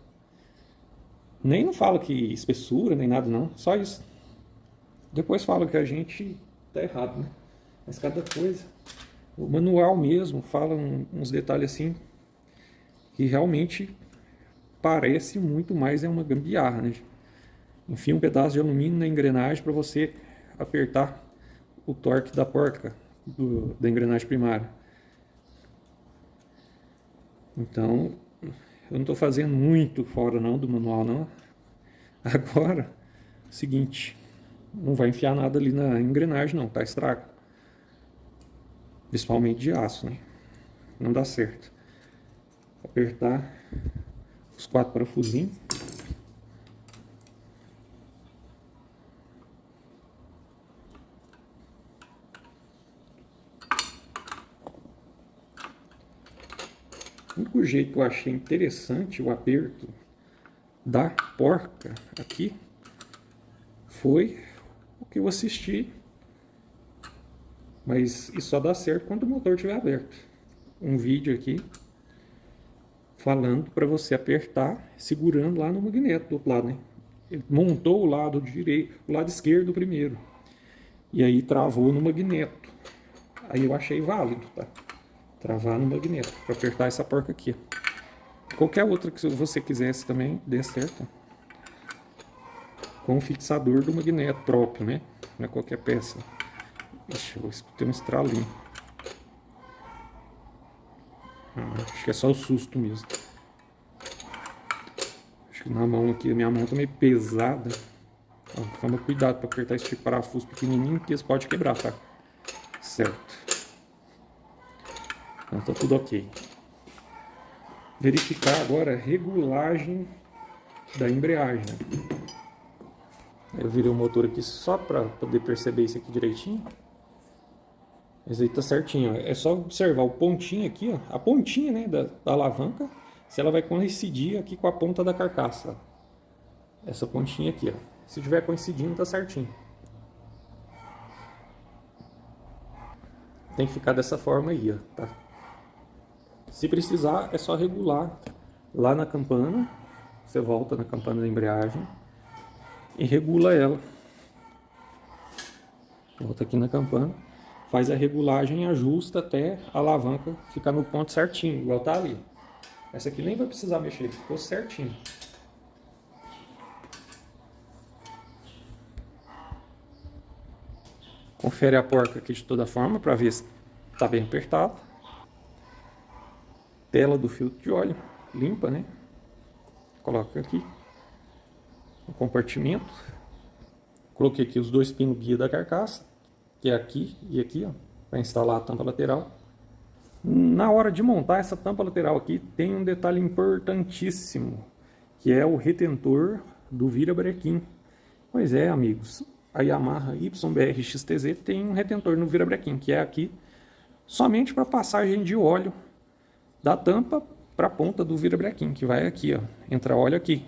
Nem não falo que espessura, nem nada não, só isso. Depois falo que a gente tá errado, né? Mas cada coisa. O manual mesmo fala uns detalhes assim que realmente parece muito mais é uma gambiarra, né? Enfim, um pedaço de alumínio na engrenagem para você apertar o torque da porca da engrenagem primária. Então, eu não estou fazendo muito fora não do manual não. Agora, seguinte, não vai enfiar nada ali na engrenagem não, tá estrago. Principalmente de aço, né? Não dá certo. Apertar os 4 parafusinhos. O único jeito que eu achei interessante o aperto da porca aqui foi o que eu assisti, mas isso só dá certo quando o motor estiver aberto. Um vídeo aqui falando para você apertar segurando lá no magneto do outro lado, né? Ele montou o lado direito, o lado esquerdo primeiro, e aí travou no magneto. Aí eu achei válido, tá? Travar no magneto para apertar essa porca aqui. Qualquer outra que você quisesse também dê certo. Com o fixador do magneto próprio, né? Não é qualquer peça. Ixi, eu escutei um estralinho. Acho que é só o susto mesmo. Acho que na mão aqui, a minha mão tá meio pesada. Toma cuidado para apertar esse tipo de parafuso pequenininho, que eles podem quebrar, tá? Certo. Então tá tudo ok. Verificar agora a regulagem da embreagem. Eu virei o motor aqui só para poder perceber isso aqui direitinho. Esse aí tá certinho, ó. É só observar o pontinho aqui, ó, a pontinha, né, da alavanca, se ela vai coincidir aqui com a ponta da carcaça. Essa pontinha aqui, ó. Se tiver coincidindo, tá certinho. Tem que ficar dessa forma aí, ó, tá? Se precisar, é só regular lá na campana. Você volta na campana da embreagem e regula ela. Volta aqui na campana, faz a regulagem e ajusta até a alavanca ficar no ponto certinho, igual tá ali. Essa aqui nem vai precisar mexer, ficou certinho. Confere a porca aqui de toda forma para ver se está bem apertado. Tela do filtro de óleo, limpa, né? Coloca aqui no compartimento. Coloquei aqui os 2 pinos guia da carcaça, que é aqui e aqui, ó, para instalar a tampa lateral. Na hora de montar essa tampa lateral aqui, tem um detalhe importantíssimo, que é o retentor do virabrequim. Pois é, amigos, a Yamaha YBR XTZ tem um retentor no virabrequim, que é aqui, somente para passagem de óleo da tampa para a ponta do virabrequim, que vai aqui, ó, entra óleo aqui.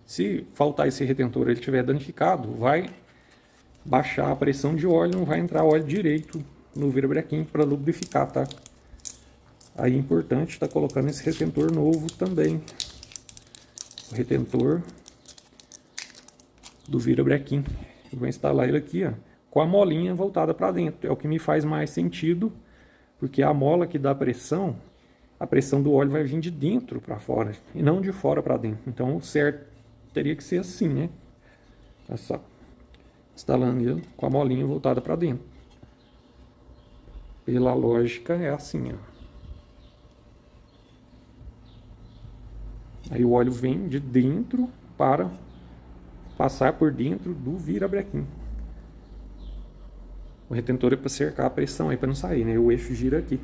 Se faltar esse retentor, ele estiver danificado, vai baixar a pressão de óleo, não vai entrar óleo direito no virabrequim para lubrificar, tá? Aí é importante estar colocando esse retentor novo também. O retentor do virabrequim. Eu vou instalar ele aqui, ó, com a molinha voltada para dentro. É o que me faz mais sentido, porque a mola que dá pressão, a pressão do óleo vai vir de dentro para fora e não de fora para dentro. Então o certo teria que ser assim, né? Olha só, instalando ele com a molinha voltada para dentro. Pela lógica é assim, ó. Aí o óleo vem de dentro para passar por dentro do virabrequim. O retentor é para cercar a pressão aí, para não sair, né? O eixo gira aqui.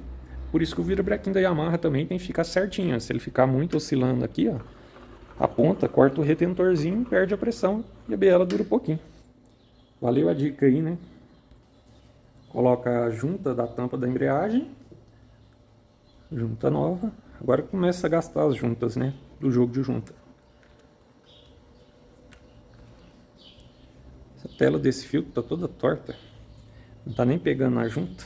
Por isso que o virabrequim da Yamaha também tem que ficar certinho. Se ele ficar muito oscilando aqui, ó, a ponta, corta o retentorzinho, perde a pressão e a biela dura um pouquinho. Valeu a dica aí, né? Coloca a junta da tampa da embreagem. Junta nova. Agora começa a gastar as juntas, né? Do jogo de junta. Essa tela desse filtro tá toda torta. Não tá nem pegando na junta.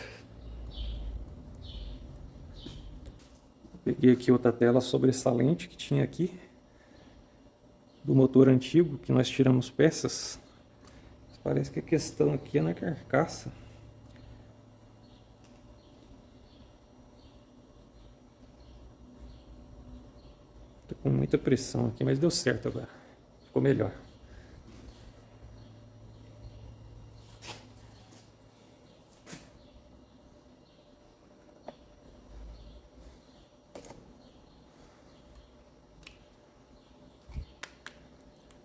Peguei aqui outra tela sobressalente que tinha aqui. Do motor antigo, que nós tiramos peças. Parece que a questão aqui é na carcaça. Tô com muita pressão aqui, mas deu certo agora. Ficou melhor.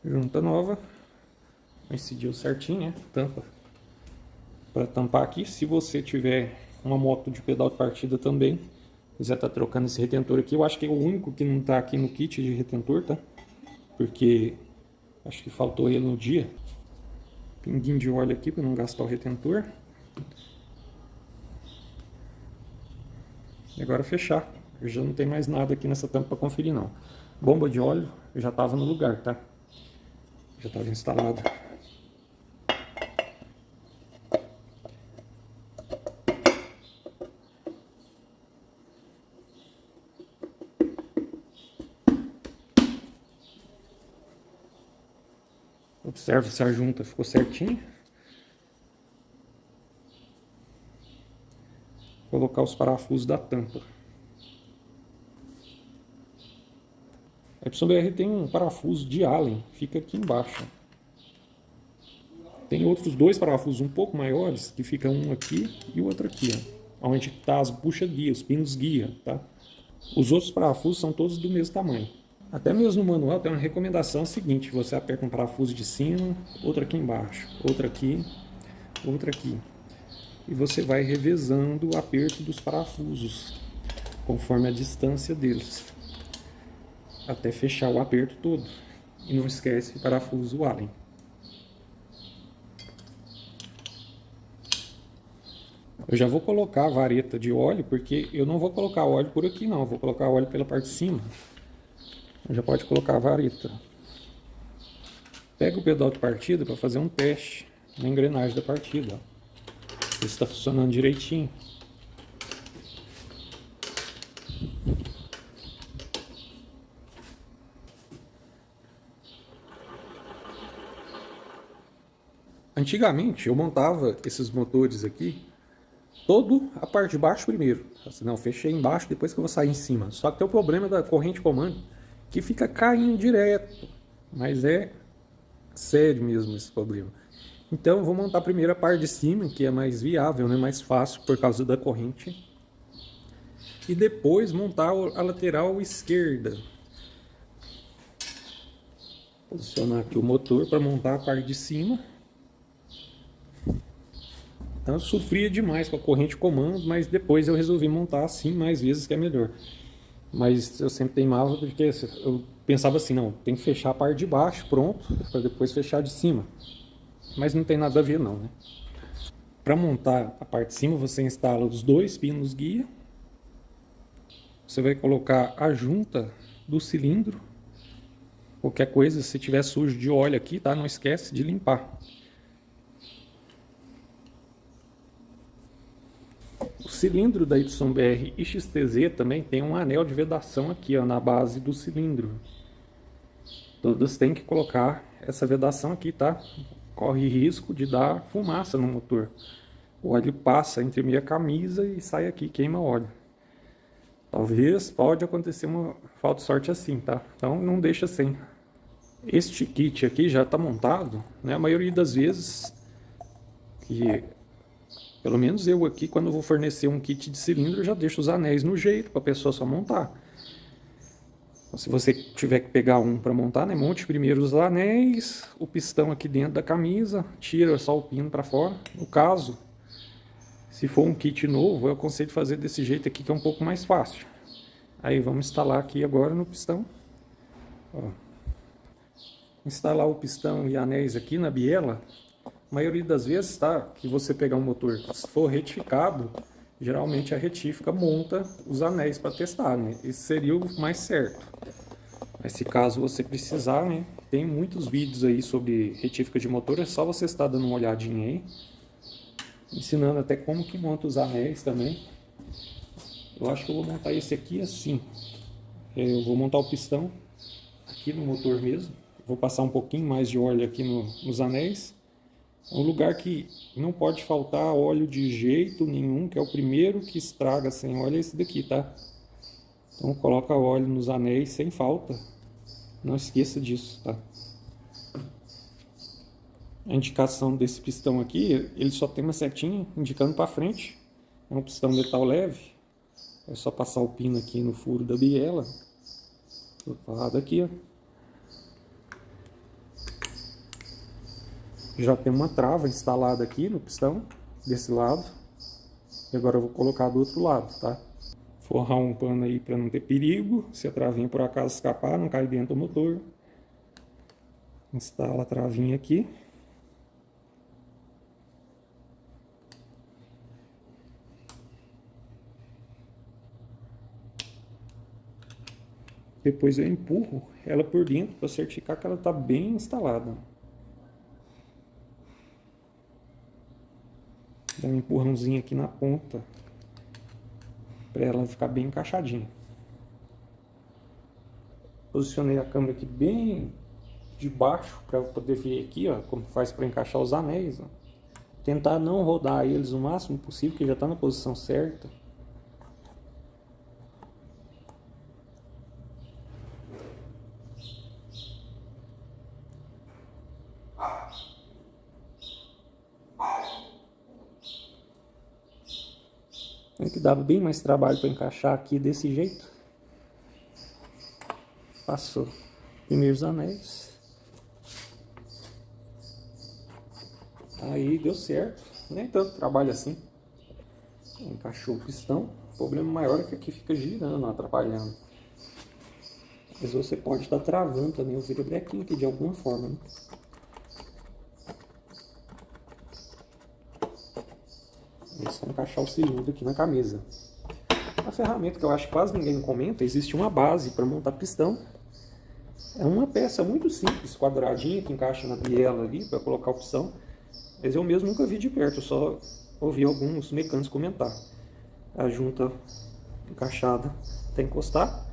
Junta nova. Coincidiu certinho, né? Tampa. Para tampar aqui. Se você tiver uma moto de pedal de partida também, quiser estar trocando esse retentor aqui, eu acho que é o único que não tá aqui no kit de retentor, tá? Porque acho que faltou ele no dia. Pinguinho de óleo aqui para não gastar o retentor. E agora fechar. Eu já não tem mais nada aqui nessa tampa para conferir não. Bomba de óleo já estava no lugar, tá? Já estava instalada. Observe se a junta ficou certinha. Colocar os parafusos da tampa. A YBR tem um parafuso de Allen, fica aqui embaixo. Tem outros dois parafusos um pouco maiores, que fica um aqui e o outro aqui, ó, onde está as bucha-guia, os pinos guia, tá? Os outros parafusos são todos do mesmo tamanho. Até mesmo no manual tem uma recomendação seguinte: você aperta um parafuso de cima, outro aqui embaixo, outro aqui, outro aqui. E você vai revezando o aperto dos parafusos, conforme a distância deles, até fechar o aperto todo. E não esquece o parafuso Allen. Eu já vou colocar a vareta de óleo, porque eu não vou colocar óleo por aqui não, eu vou colocar óleo pela parte de cima. Já pode colocar a vareta. Pega o pedal de partida para fazer um teste na engrenagem da partida, ó. Ver se está funcionando direitinho. Antigamente eu montava esses motores aqui todo a parte de baixo primeiro. Assim, não, fechei embaixo depois que eu vou sair em cima. Só que tem o problema da corrente comando que fica caindo direto. Mas é sério mesmo esse problema. Então eu vou montar primeiro a parte de cima, que é mais viável, né, mais fácil por causa da corrente. E depois montar a lateral esquerda. Posicionar aqui o motor para montar a parte de cima. Então eu sofria demais com a corrente comando, mas depois eu resolvi montar assim mais vezes, que é melhor. Mas eu sempre teimava porque eu pensava assim, não, tem que fechar a parte de baixo, pronto, para depois fechar de cima. Mas não tem nada a ver não, né? Para montar a parte de cima, você instala os dois pinos guia. Você vai colocar a junta do cilindro. Qualquer coisa, se tiver sujo de óleo aqui, tá? Não esquece de limpar. O cilindro da YBR XTZ também tem um anel de vedação aqui, ó, na base do cilindro. Todos têm que colocar essa vedação aqui, tá? Corre risco de dar fumaça no motor. O óleo passa entre minha camisa e sai aqui, queima óleo. Talvez pode acontecer uma falta de sorte assim, tá? Então não deixa sem. Este kit aqui já está montado, né? A maioria das vezes, que pelo menos eu aqui, quando eu vou fornecer um kit de cilindro, eu já deixo os anéis no jeito para a pessoa só montar. Se você tiver que pegar um para montar, né, monte primeiro os anéis, o pistão aqui dentro da camisa, tira só o pino para fora. No caso, se for um kit novo, eu aconselho fazer desse jeito aqui, que é um pouco mais fácil. Aí vamos instalar aqui agora no pistão. Ó. Instalar o pistão e anéis aqui na biela, a maioria das vezes, tá, que você pegar um motor, se for retificado, geralmente a retífica monta os anéis para testar, né? Esse seria o mais certo. Mas se caso você precisar, né, tem muitos vídeos aí sobre retífica de motor, é só você estar dando uma olhadinha aí, ensinando até como que monta os anéis também. Eu acho que eu vou montar esse aqui assim. Eu vou montar o pistão aqui no motor mesmo. Vou passar um pouquinho mais de óleo aqui nos anéis. É um lugar que não pode faltar óleo de jeito nenhum, que é o primeiro que estraga sem óleo, é esse daqui, tá? Então coloca óleo nos anéis sem falta. Não esqueça disso, tá? A indicação desse pistão aqui, ele só tem uma setinha indicando para frente. É um pistão metal leve. É só passar o pino aqui no furo da biela. Do lado aqui, ó. Já tem uma trava instalada aqui no pistão, desse lado. E agora eu vou colocar do outro lado, tá? Forrar um pano aí para não ter perigo. Se a travinha por acaso escapar, não cai dentro do motor. Instala a travinha aqui. Depois eu empurro ela por dentro para certificar que ela está bem instalada. Dá um empurrãozinho aqui na ponta para ela ficar bem encaixadinha. Posicionei a câmera aqui bem de baixo para poder ver aqui, ó, como faz para encaixar os anéis. Ó. Tentar não rodar eles o máximo possível, que já está na posição certa. Tem que dar bem mais trabalho para encaixar aqui desse jeito. Passou primeiros anéis. Aí deu certo. Nem tanto trabalho assim. Encaixou o pistão. O problema maior é que aqui fica girando, atrapalhando. Mas você pode estar travando também o virabrequim aqui de alguma forma, né? É só encaixar o cilindro aqui na camisa. A ferramenta que eu acho que quase ninguém comenta, existe uma base para montar pistão. É uma peça muito simples, quadradinha, que encaixa na biela ali para colocar o pistão. Mas eu mesmo nunca vi de perto, só ouvi alguns mecânicos comentar. A junta encaixada até encostar.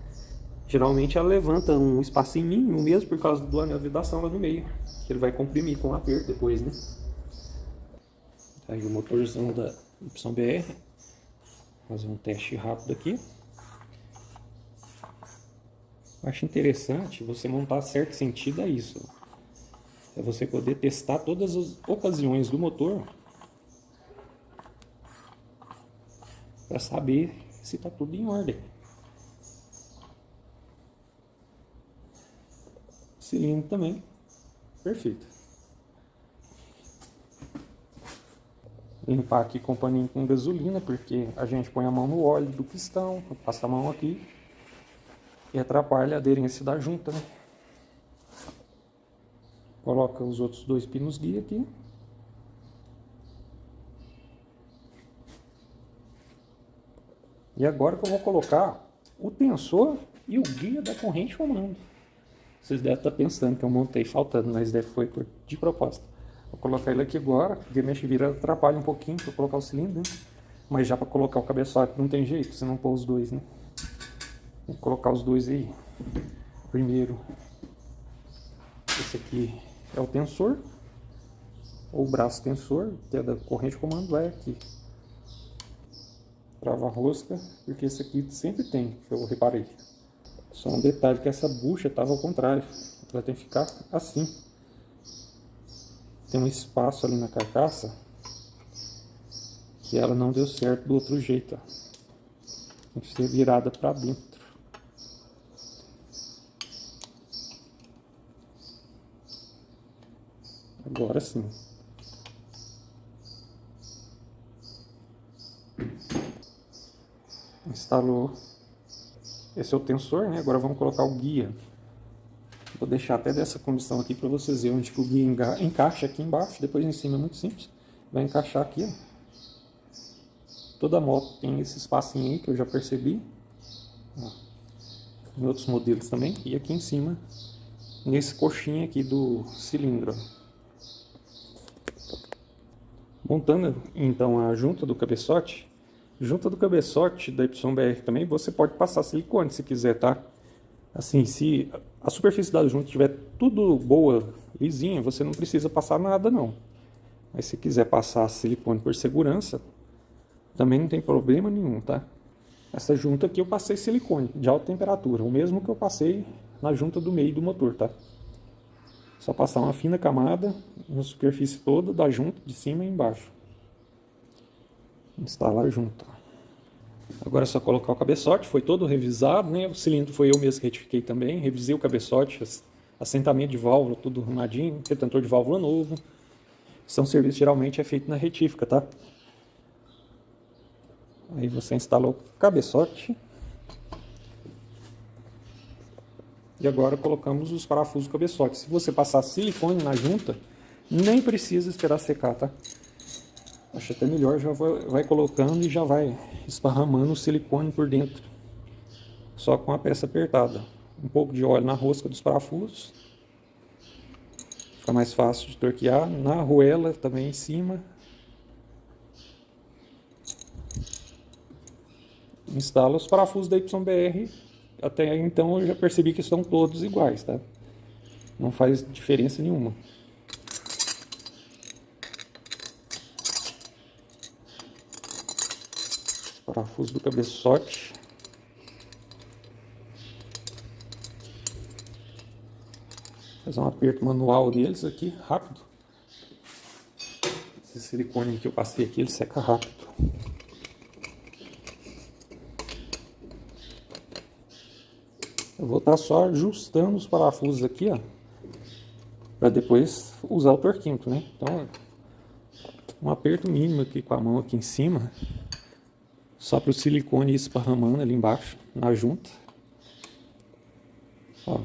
Geralmente ela levanta um espacinho mínimo mesmo por causa do anel de vedação lá no meio. Que ele vai comprimir com o aperto depois, né? Aí o motorzão da YBR. Fazer um teste rápido aqui. Acho interessante você montar certo sentido a isso. É você poder testar todas as ocasiões do motor para saber se está tudo em ordem. Cilindro também, perfeito. Limpar aqui com paninho com gasolina, porque a gente põe a mão no óleo do pistão, passa a mão aqui e atrapalha a aderência da junta, né? Coloca os outros dois pinos guia aqui. E agora que eu vou colocar o tensor e o guia da corrente comando. Vocês devem estar pensando que eu montei faltando, mas deve foi de propósito. Vou colocar ele aqui agora, porque mexe e vira atrapalha um pouquinho para colocar o cilindro, né? Mas já para colocar o cabeçote não tem jeito, se não pôr os dois, né? Vou colocar os dois aí. Primeiro, esse aqui é o tensor, ou o braço tensor, que é da corrente comando, vai aqui. Trava a rosca, porque esse aqui sempre tem, que eu reparei. Só um detalhe que essa bucha estava ao contrário, ela tem que ficar assim. Tem um espaço ali na carcaça que ela não deu certo do outro jeito, ó. Tem que ser virada para dentro. Agora sim. Instalou. Esse é o tensor, né? Agora vamos colocar o guia. Vou deixar até dessa condição aqui para vocês verem onde que o guia encaixa aqui embaixo. Depois em cima é muito simples. Vai encaixar aqui, ó. Toda moto tem esse espacinho aí que eu já percebi. Ó. Em outros modelos também. E aqui em cima, nesse coxinha aqui do cilindro. Montando então a junta do cabeçote. Junta do cabeçote da YBR também, você pode passar silicone se quiser, tá? Assim, se a superfície da junta estiver tudo boa, lisinha, você não precisa passar nada não. Mas se quiser passar silicone por segurança, também não tem problema nenhum, tá? Essa junta aqui eu passei silicone de alta temperatura, o mesmo que eu passei na junta do meio do motor, tá? Só passar uma fina camada na superfície toda da junta, de cima e embaixo. Instalar junto. Agora é só colocar o cabeçote, foi todo revisado, né? O cilindro foi eu mesmo que retifiquei também, revisei o cabeçote, assentamento de válvula, tudo arrumadinho, retentor de válvula novo. Esse serviço geralmente é feito na retífica, tá? Aí você instalou o cabeçote. E agora colocamos os parafusos do cabeçote. Se você passar silicone na junta, nem precisa esperar secar, tá? Acho até melhor, já vai colocando e já vai esparramando o silicone por dentro. Só com a peça apertada. Um pouco de óleo na rosca dos parafusos. Fica mais fácil de torquear. Na arruela também em cima. Instala os parafusos da YBR. Até então eu já percebi que estão todos iguais, tá? Não faz diferença nenhuma. Parafuso do cabeçote. Fazer um aperto manual deles aqui, rápido. Esse silicone que eu passei aqui, ele seca rápido. Eu vou estar só ajustando os parafusos aqui, ó, para depois usar o torquímetro, né? Então, um aperto mínimo aqui com a mão aqui em cima. Só para o silicone ir esparramando ali embaixo, na junta. Ó,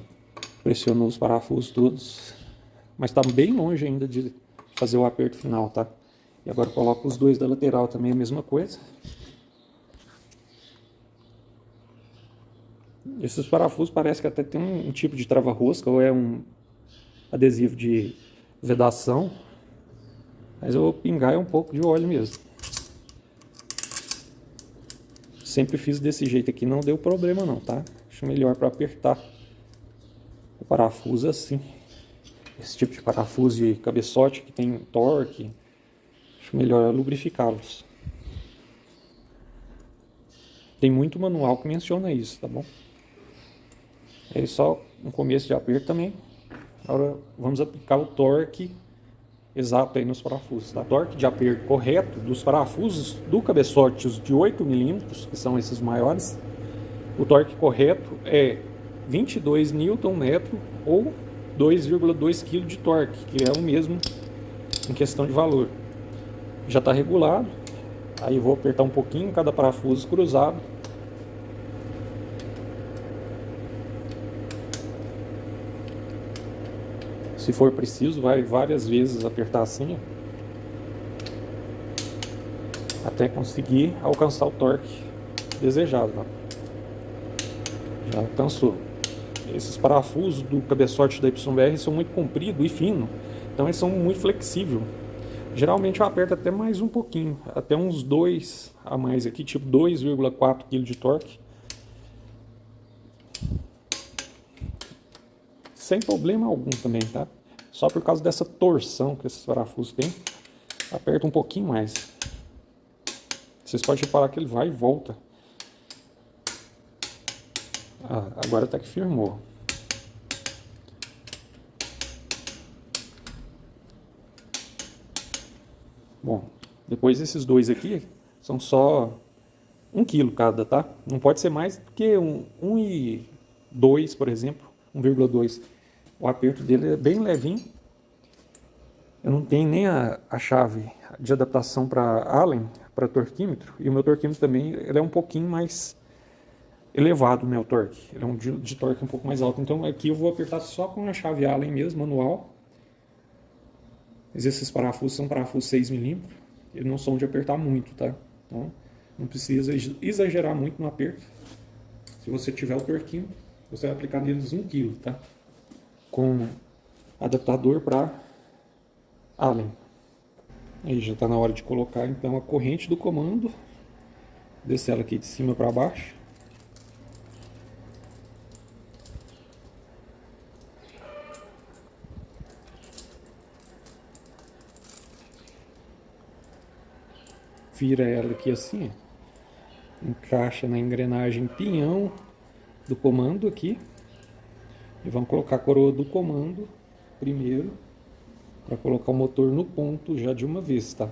pressionou os parafusos todos. Mas está bem longe ainda de fazer o aperto final, tá? E agora coloco os dois da lateral também, a mesma coisa. Esses parafusos parece que até tem um tipo de trava-rosca, ou é um adesivo de vedação. Mas eu vou pingar um pouco de óleo mesmo. Sempre fiz desse jeito aqui, não deu problema não, tá? Acho melhor para apertar o parafuso assim. Esse tipo de parafuso de cabeçote que tem torque, acho melhor lubrificá-los. Tem muito manual que menciona isso, tá bom? É só um começo de aperto também. Agora vamos aplicar o torque exato aí nos parafusos, tá? Torque de aperto correto dos parafusos do cabeçote, os de 8 mm, que são esses maiores. O torque correto é 22 Nm ou 2,2 kg de torque, que é o mesmo em questão de valor. Já está regulado. Aí vou apertar um pouquinho cada parafuso cruzado. Se for preciso, vai várias vezes apertar assim, ó, até conseguir alcançar o torque desejado. Ó. Já alcançou. Esses parafusos do cabeçote da YBR são muito compridos e finos, então eles são muito flexíveis. Geralmente eu aperto até mais um pouquinho, até uns 2 a mais aqui, tipo 2,4 kg de torque. Sem problema algum também, tá? Só por causa dessa torção que esses parafusos têm, aperta um pouquinho mais. Vocês podem reparar que ele vai e volta. Ah, agora até que firmou. Bom, depois esses dois aqui são só 1 kg cada, tá? Não pode ser mais do que 1,2, por exemplo, 1,2. O aperto dele é bem levinho. Eu não tenho nem a chave de adaptação para Allen, para torquímetro, e o meu torquímetro também ele é um pouquinho mais elevado, né, o torque. Ele é um de torque um pouco mais alto, então aqui eu vou apertar só com a chave Allen mesmo, manual. Mas esses parafusos são parafusos 6mm, eles não são de apertar muito, tá? Então não precisa exagerar muito no aperto. Se você tiver o torquímetro, você vai aplicar neles 1 kg, tá? Com adaptador para Allen. Aí já está na hora de colocar então a corrente do comando, descer ela aqui de cima para baixo. Vira ela aqui assim, encaixa na engrenagem pinhão do comando aqui. E vamos colocar a coroa do comando primeiro, para colocar o motor no ponto já de uma vez, tá?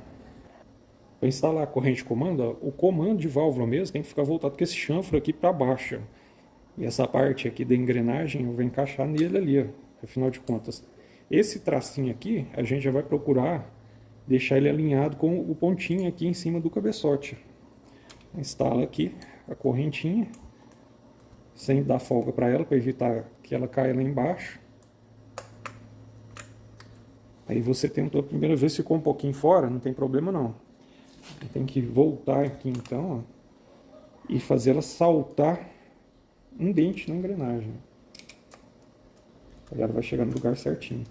Para instalar a corrente de comando, ó, o comando de válvula mesmo tem que ficar voltado com esse chanfro aqui para baixo. E essa parte aqui da engrenagem eu vou encaixar nele ali, ó, afinal de contas. Esse tracinho aqui, a gente já vai procurar deixar ele alinhado com o pontinho aqui em cima do cabeçote. Instala aqui a correntinha, sem dar folga para ela, para evitar que ela caia lá embaixo. Aí você tentou a primeira vez, ficou um pouquinho fora, não tem problema não. Tem que voltar aqui então, ó, e fazer ela saltar um dente na engrenagem. Aí ela vai chegar no lugar certinho.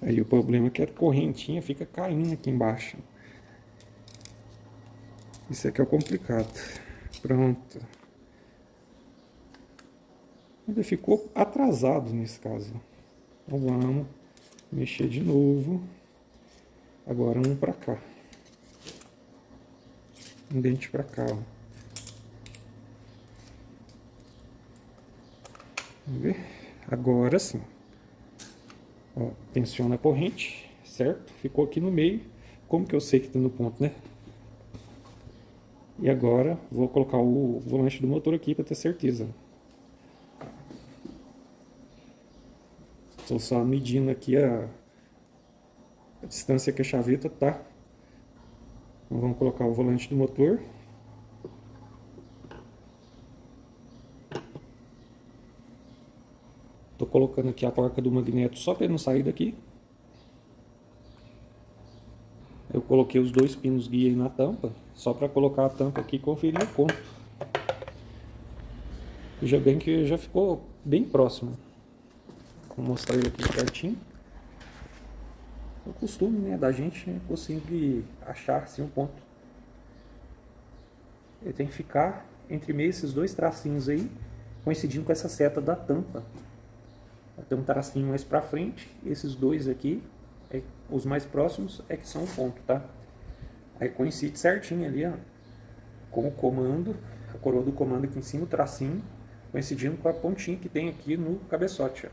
Aí o problema é que a correntinha fica caindo aqui embaixo. Isso aqui é o complicado. Pronto. Ainda ficou atrasado nesse caso. Então vamos mexer de novo. Agora um para cá. Um dente para cá. Ó. Vamos ver? Agora sim. Ó, tensiona a corrente, certo? Ficou aqui no meio. Como que eu sei que está no ponto, né? E agora vou colocar o volante do motor aqui para ter certeza. Estou só medindo aqui a distância que a chaveta tá. Então vamos colocar o volante do motor. Estou colocando aqui a porca do magneto só para ele não sair daqui. Eu coloquei os 2 pinos guia aí na tampa, só para colocar a tampa aqui e conferir o ponto. Veja bem que já ficou bem próximo. Vou mostrar ele aqui pertinho. O costume, né, da gente conseguir achar assim um ponto. Ele tem que ficar entre meio esses 2 tracinhos aí, coincidindo com essa seta da tampa. Tem um tracinho mais para frente, esses 2 aqui, os mais próximos é que são o ponto, tá? Aí coincide certinho ali, ó, com o comando, a coroa do comando aqui em cima, o tracinho, coincidindo com a pontinha que tem aqui no cabeçote, ó.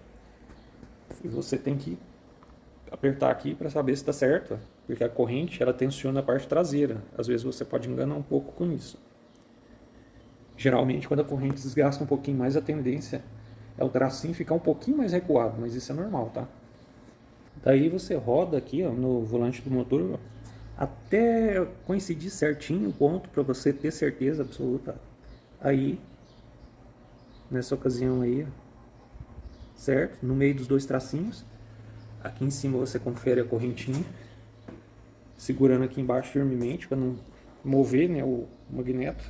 E você tem que apertar aqui para saber se está certo, porque a corrente ela tensiona a parte traseira. Às vezes você pode enganar um pouco com isso. Geralmente quando a corrente desgasta um pouquinho mais, a tendência é o tracinho ficar um pouquinho mais recuado, mas isso é normal, tá? Daí você roda aqui, ó, no volante do motor, ó, até coincidir certinho o ponto para você ter certeza absoluta. Aí, nessa ocasião aí, ó, certo? No meio dos 2 tracinhos, aqui em cima você confere a correntinha, segurando aqui embaixo firmemente para não mover, né, o magneto.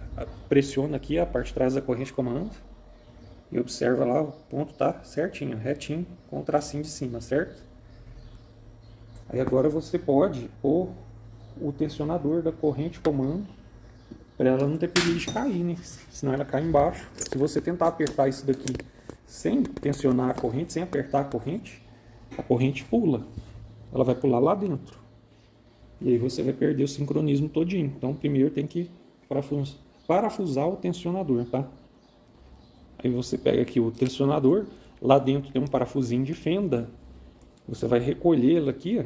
Pressiona aqui a parte de trás da corrente de comando. E observa lá, o ponto tá certinho, retinho, com o tracinho de cima, certo? Aí agora você pode pôr o tensionador da corrente comando, para ela não ter perigo de cair, né? Senão ela cai embaixo. Se você tentar apertar isso daqui sem tensionar a corrente, sem apertar a corrente pula. Ela vai pular lá dentro. E aí você vai perder o sincronismo todinho. Então primeiro tem que parafusar o tensionador, tá? Aí você pega aqui o tensionador, lá dentro tem um parafusinho de fenda, você vai recolhê-lo aqui, ó,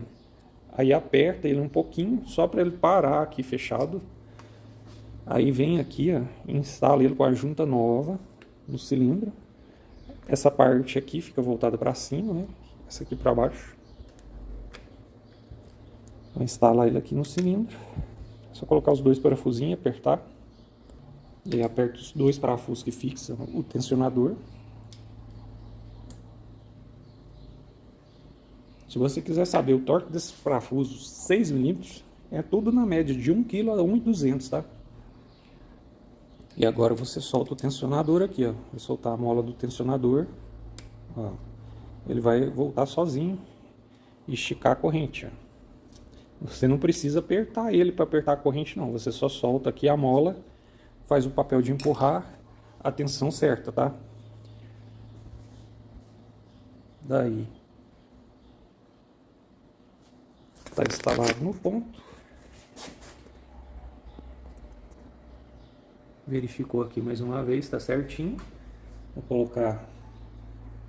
aí aperta ele um pouquinho, só para ele parar aqui fechado, Aí vem aqui, ó, e instala ele com a junta nova no cilindro. Essa parte aqui fica voltada para cima, né? Essa aqui para baixo. Vou instalar ele aqui no cilindro. É só colocar os dois parafusinhos, apertar. E aí aperta os dois parafusos que fixam o tensionador. Se você quiser saber o torque desses parafusos 6 mm, é tudo na média de 1 kg a 1,200, tá? E agora você solta o tensionador aqui, ó. Vai soltar a mola do tensionador. Ó. Ele vai voltar sozinho e esticar a corrente, ó. Você não precisa apertar ele para apertar a corrente, não. Você só solta aqui a mola, faz o papel de empurrar a tensão certa, tá? Daí tá instalado no ponto. Verificou aqui mais uma vez, tá certinho. Vou colocar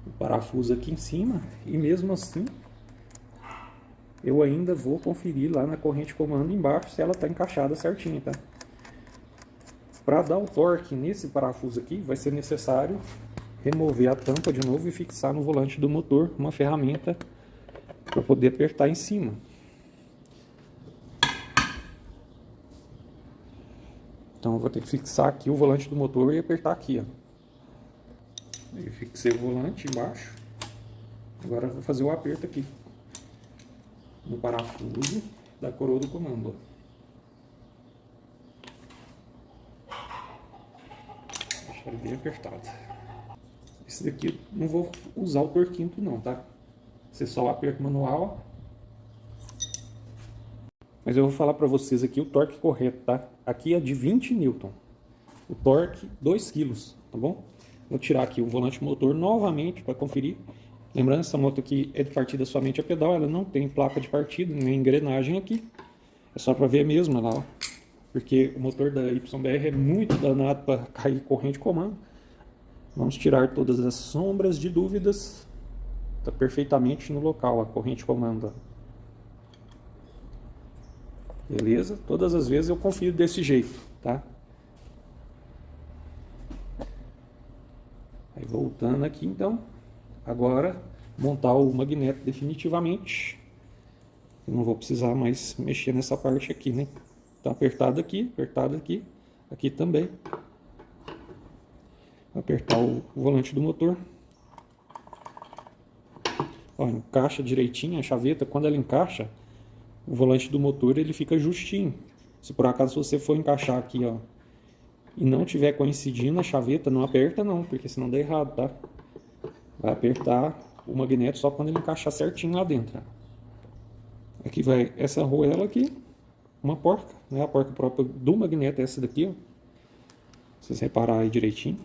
o parafuso aqui em cima e mesmo assim eu ainda vou conferir lá na corrente comando embaixo se ela tá encaixada certinho, tá? Para dar o torque nesse parafuso aqui, vai ser necessário remover a tampa de novo e fixar no volante do motor uma ferramenta para poder apertar em cima. Então eu vou ter que fixar aqui o volante do motor e apertar aqui, ó. Eu fixei o volante embaixo. Agora eu vou fazer o aperto aqui no parafuso da coroa do comando, ó. Deixar ele bem apertado. Esse daqui eu não vou usar o torquímetro não, tá? Esse é só o aperto manual. Mas eu vou falar para vocês aqui o torque correto, tá? Aqui é de 20 Newton. O torque 2 kg, tá bom? Vou tirar aqui o volante motor novamente para conferir. Lembrando, essa moto aqui é de partida somente a pedal, ela não tem placa de partida, nem engrenagem aqui. É só para ver mesmo lá, ó. Porque o motor da YBR é muito danado para cair corrente de comando. Vamos tirar todas as sombras de dúvidas. Está perfeitamente no local a corrente de comando. Beleza? Todas as vezes eu confiro desse jeito, tá? Aí voltando aqui então, agora montar o magneto definitivamente. Eu não vou precisar mais mexer nessa parte aqui, né? Tá apertado aqui aqui também. Vou apertar o volante do motor. Ó, encaixa direitinho a chaveta. Quando ela encaixa, o volante do motor ele fica justinho. Se por acaso você for encaixar aqui, ó, e não tiver coincidindo a chaveta, não aperta não, porque senão dá errado, tá? Vai apertar o magneto só quando ele encaixar certinho lá dentro. Aqui vai essa argoela aqui, uma porca, né? A porca própria do magneto é essa daqui, ó. Se vocês reparar aí direitinho.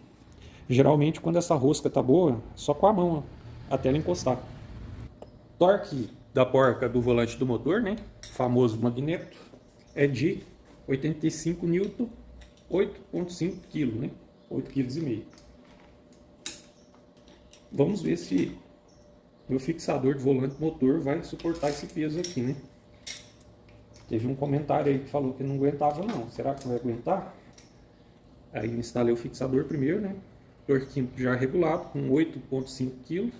Geralmente quando essa rosca tá boa, só com a mão, ó, até ela encostar. Torque da porca do volante do motor, né? Famoso magneto, é de 85 Newton, 8,5 kg, né? 8,5 kg. Vamos ver se meu fixador de volante motor vai suportar esse peso aqui, né? Teve um comentário aí que falou que não aguentava não. Será que vai aguentar? Aí eu instalei o fixador primeiro, né? Torquímetro já regulado com 8,5 kg.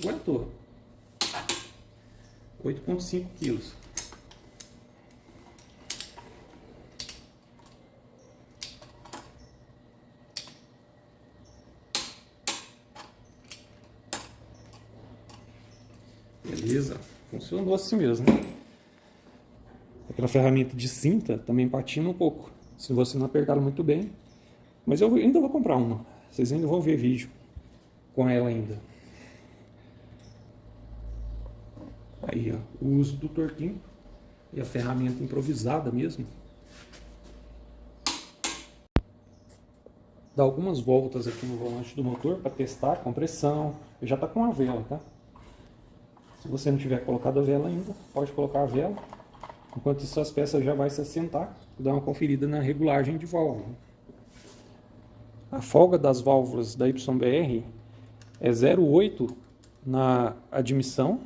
Aguentou. 8,5 quilos. Beleza, funcionou assim mesmo, né? Aquela ferramenta de cinta também patina um pouco, se você não apertar ela muito bem. Mas eu ainda vou comprar uma, vocês ainda vão ver vídeo com ela ainda. Aí, ó, o uso do torquinho e a ferramenta improvisada mesmo. Dá algumas voltas aqui no volante do motor para testar a compressão. Já está com a vela, tá? Se você não tiver colocado a vela ainda, pode colocar a vela. Enquanto isso, as peças já vai se assentar, vou dar uma conferida na regulagem de válvula. A folga das válvulas da YBR é 0,8 na admissão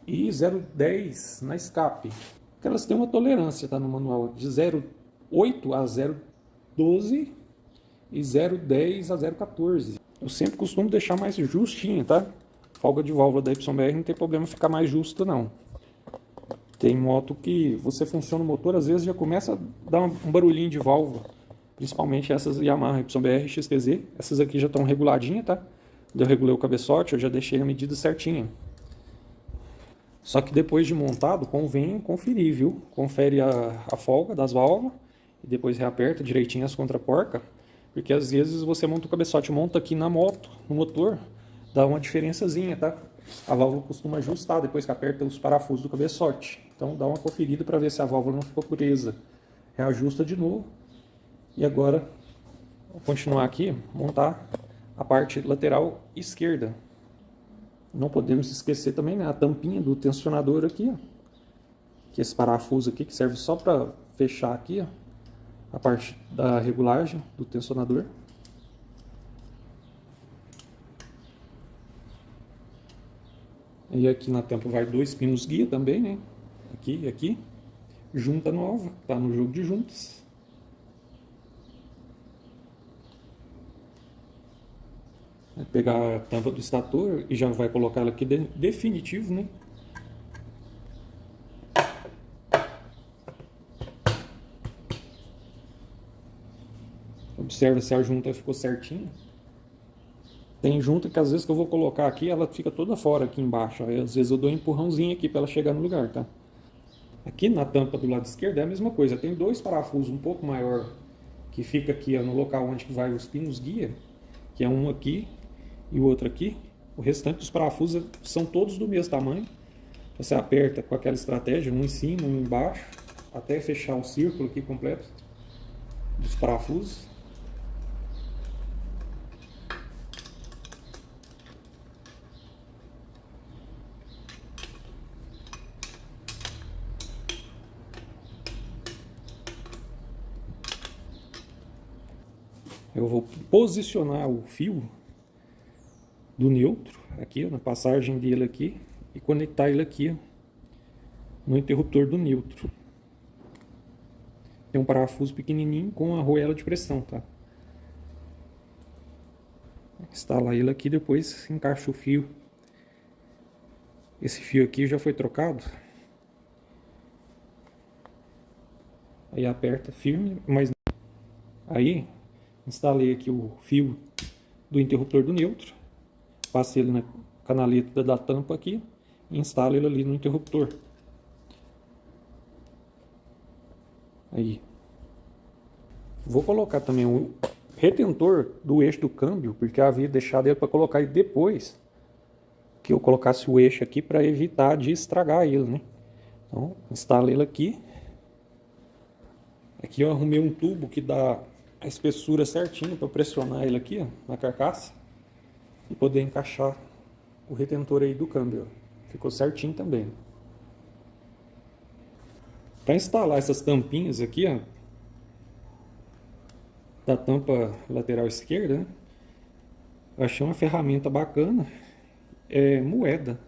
e 0,10 na escape. Porque elas têm uma tolerância, tá, no manual, de 0,8 a 0,12 e 0,10 a 0,14. Eu sempre costumo deixar mais justinho, tá? Folga de válvula da YBR não tem problema ficar mais justa, não. Tem moto que você funciona o motor, às vezes já começa a dar um barulhinho de válvula. Principalmente essas Yamaha YBR XPZ. Essas aqui já estão reguladinhas, tá? Eu regulei o cabeçote, eu já deixei a medida certinha. Só que depois de montado, convém conferir, viu? Confere a folga das válvulas e depois reaperta direitinho as contraporcas. Porque às vezes você monta o cabeçote, monta aqui na moto, no motor, dá uma diferençazinha, tá? A válvula costuma ajustar depois que aperta os parafusos do cabeçote. Então dá uma conferida para ver se a válvula não ficou presa. Reajusta de novo. E agora, vou continuar aqui, montar a parte lateral esquerda. Não podemos esquecer também, né, a tampinha do tensionador aqui, ó. Que é esse parafuso aqui que serve só para fechar aqui, ó, a parte da regulagem do tensionador. E aqui na tampa vai 2 pinos guia também, né? Aqui e aqui. Junta nova, tá no jogo de juntas. Vai pegar a tampa do estator e já vai colocar ela aqui definitivo, né? Observa se a junta ficou certinha. Tem junta que às vezes que eu vou colocar aqui, ela fica toda fora aqui embaixo. Aí às vezes eu dou um empurrãozinho aqui para ela chegar no lugar, tá? Aqui na tampa do lado esquerdo é a mesma coisa. Tem 2 parafusos um pouco maior que fica aqui, ó, no local onde vai os pinos guia, que é um aqui e o outro aqui. O restante dos parafusos são todos do mesmo tamanho. Você aperta com aquela estratégia, um em cima, um embaixo, até fechar o círculo aqui completo dos parafusos. Eu vou posicionar o fio do neutro aqui, ó, na passagem dele aqui, e conectar ele aqui, ó, no interruptor do neutro. Tem um parafuso pequenininho com a arruela de pressão, tá? Instalar ele aqui, depois encaixa o fio. Esse fio aqui já foi trocado. Aí aperta firme, mas aí instalei aqui o fio do interruptor do neutro, passo ele na canaleta da tampa aqui e instalo ele ali no interruptor. Aí vou colocar também o retentor do eixo do câmbio, porque eu havia deixado ele para colocar ele depois que eu colocasse o eixo aqui, para evitar de estragar ele, né? Então instalo ele aqui. Aqui eu arrumei um tubo que dá a espessura certinho para pressionar ele aqui, ó, na carcaça e poder encaixar o retentor aí do câmbio. Ficou certinho também. Para instalar essas tampinhas aqui, ó, da tampa lateral esquerda, né, eu achei uma ferramenta bacana. É moeda.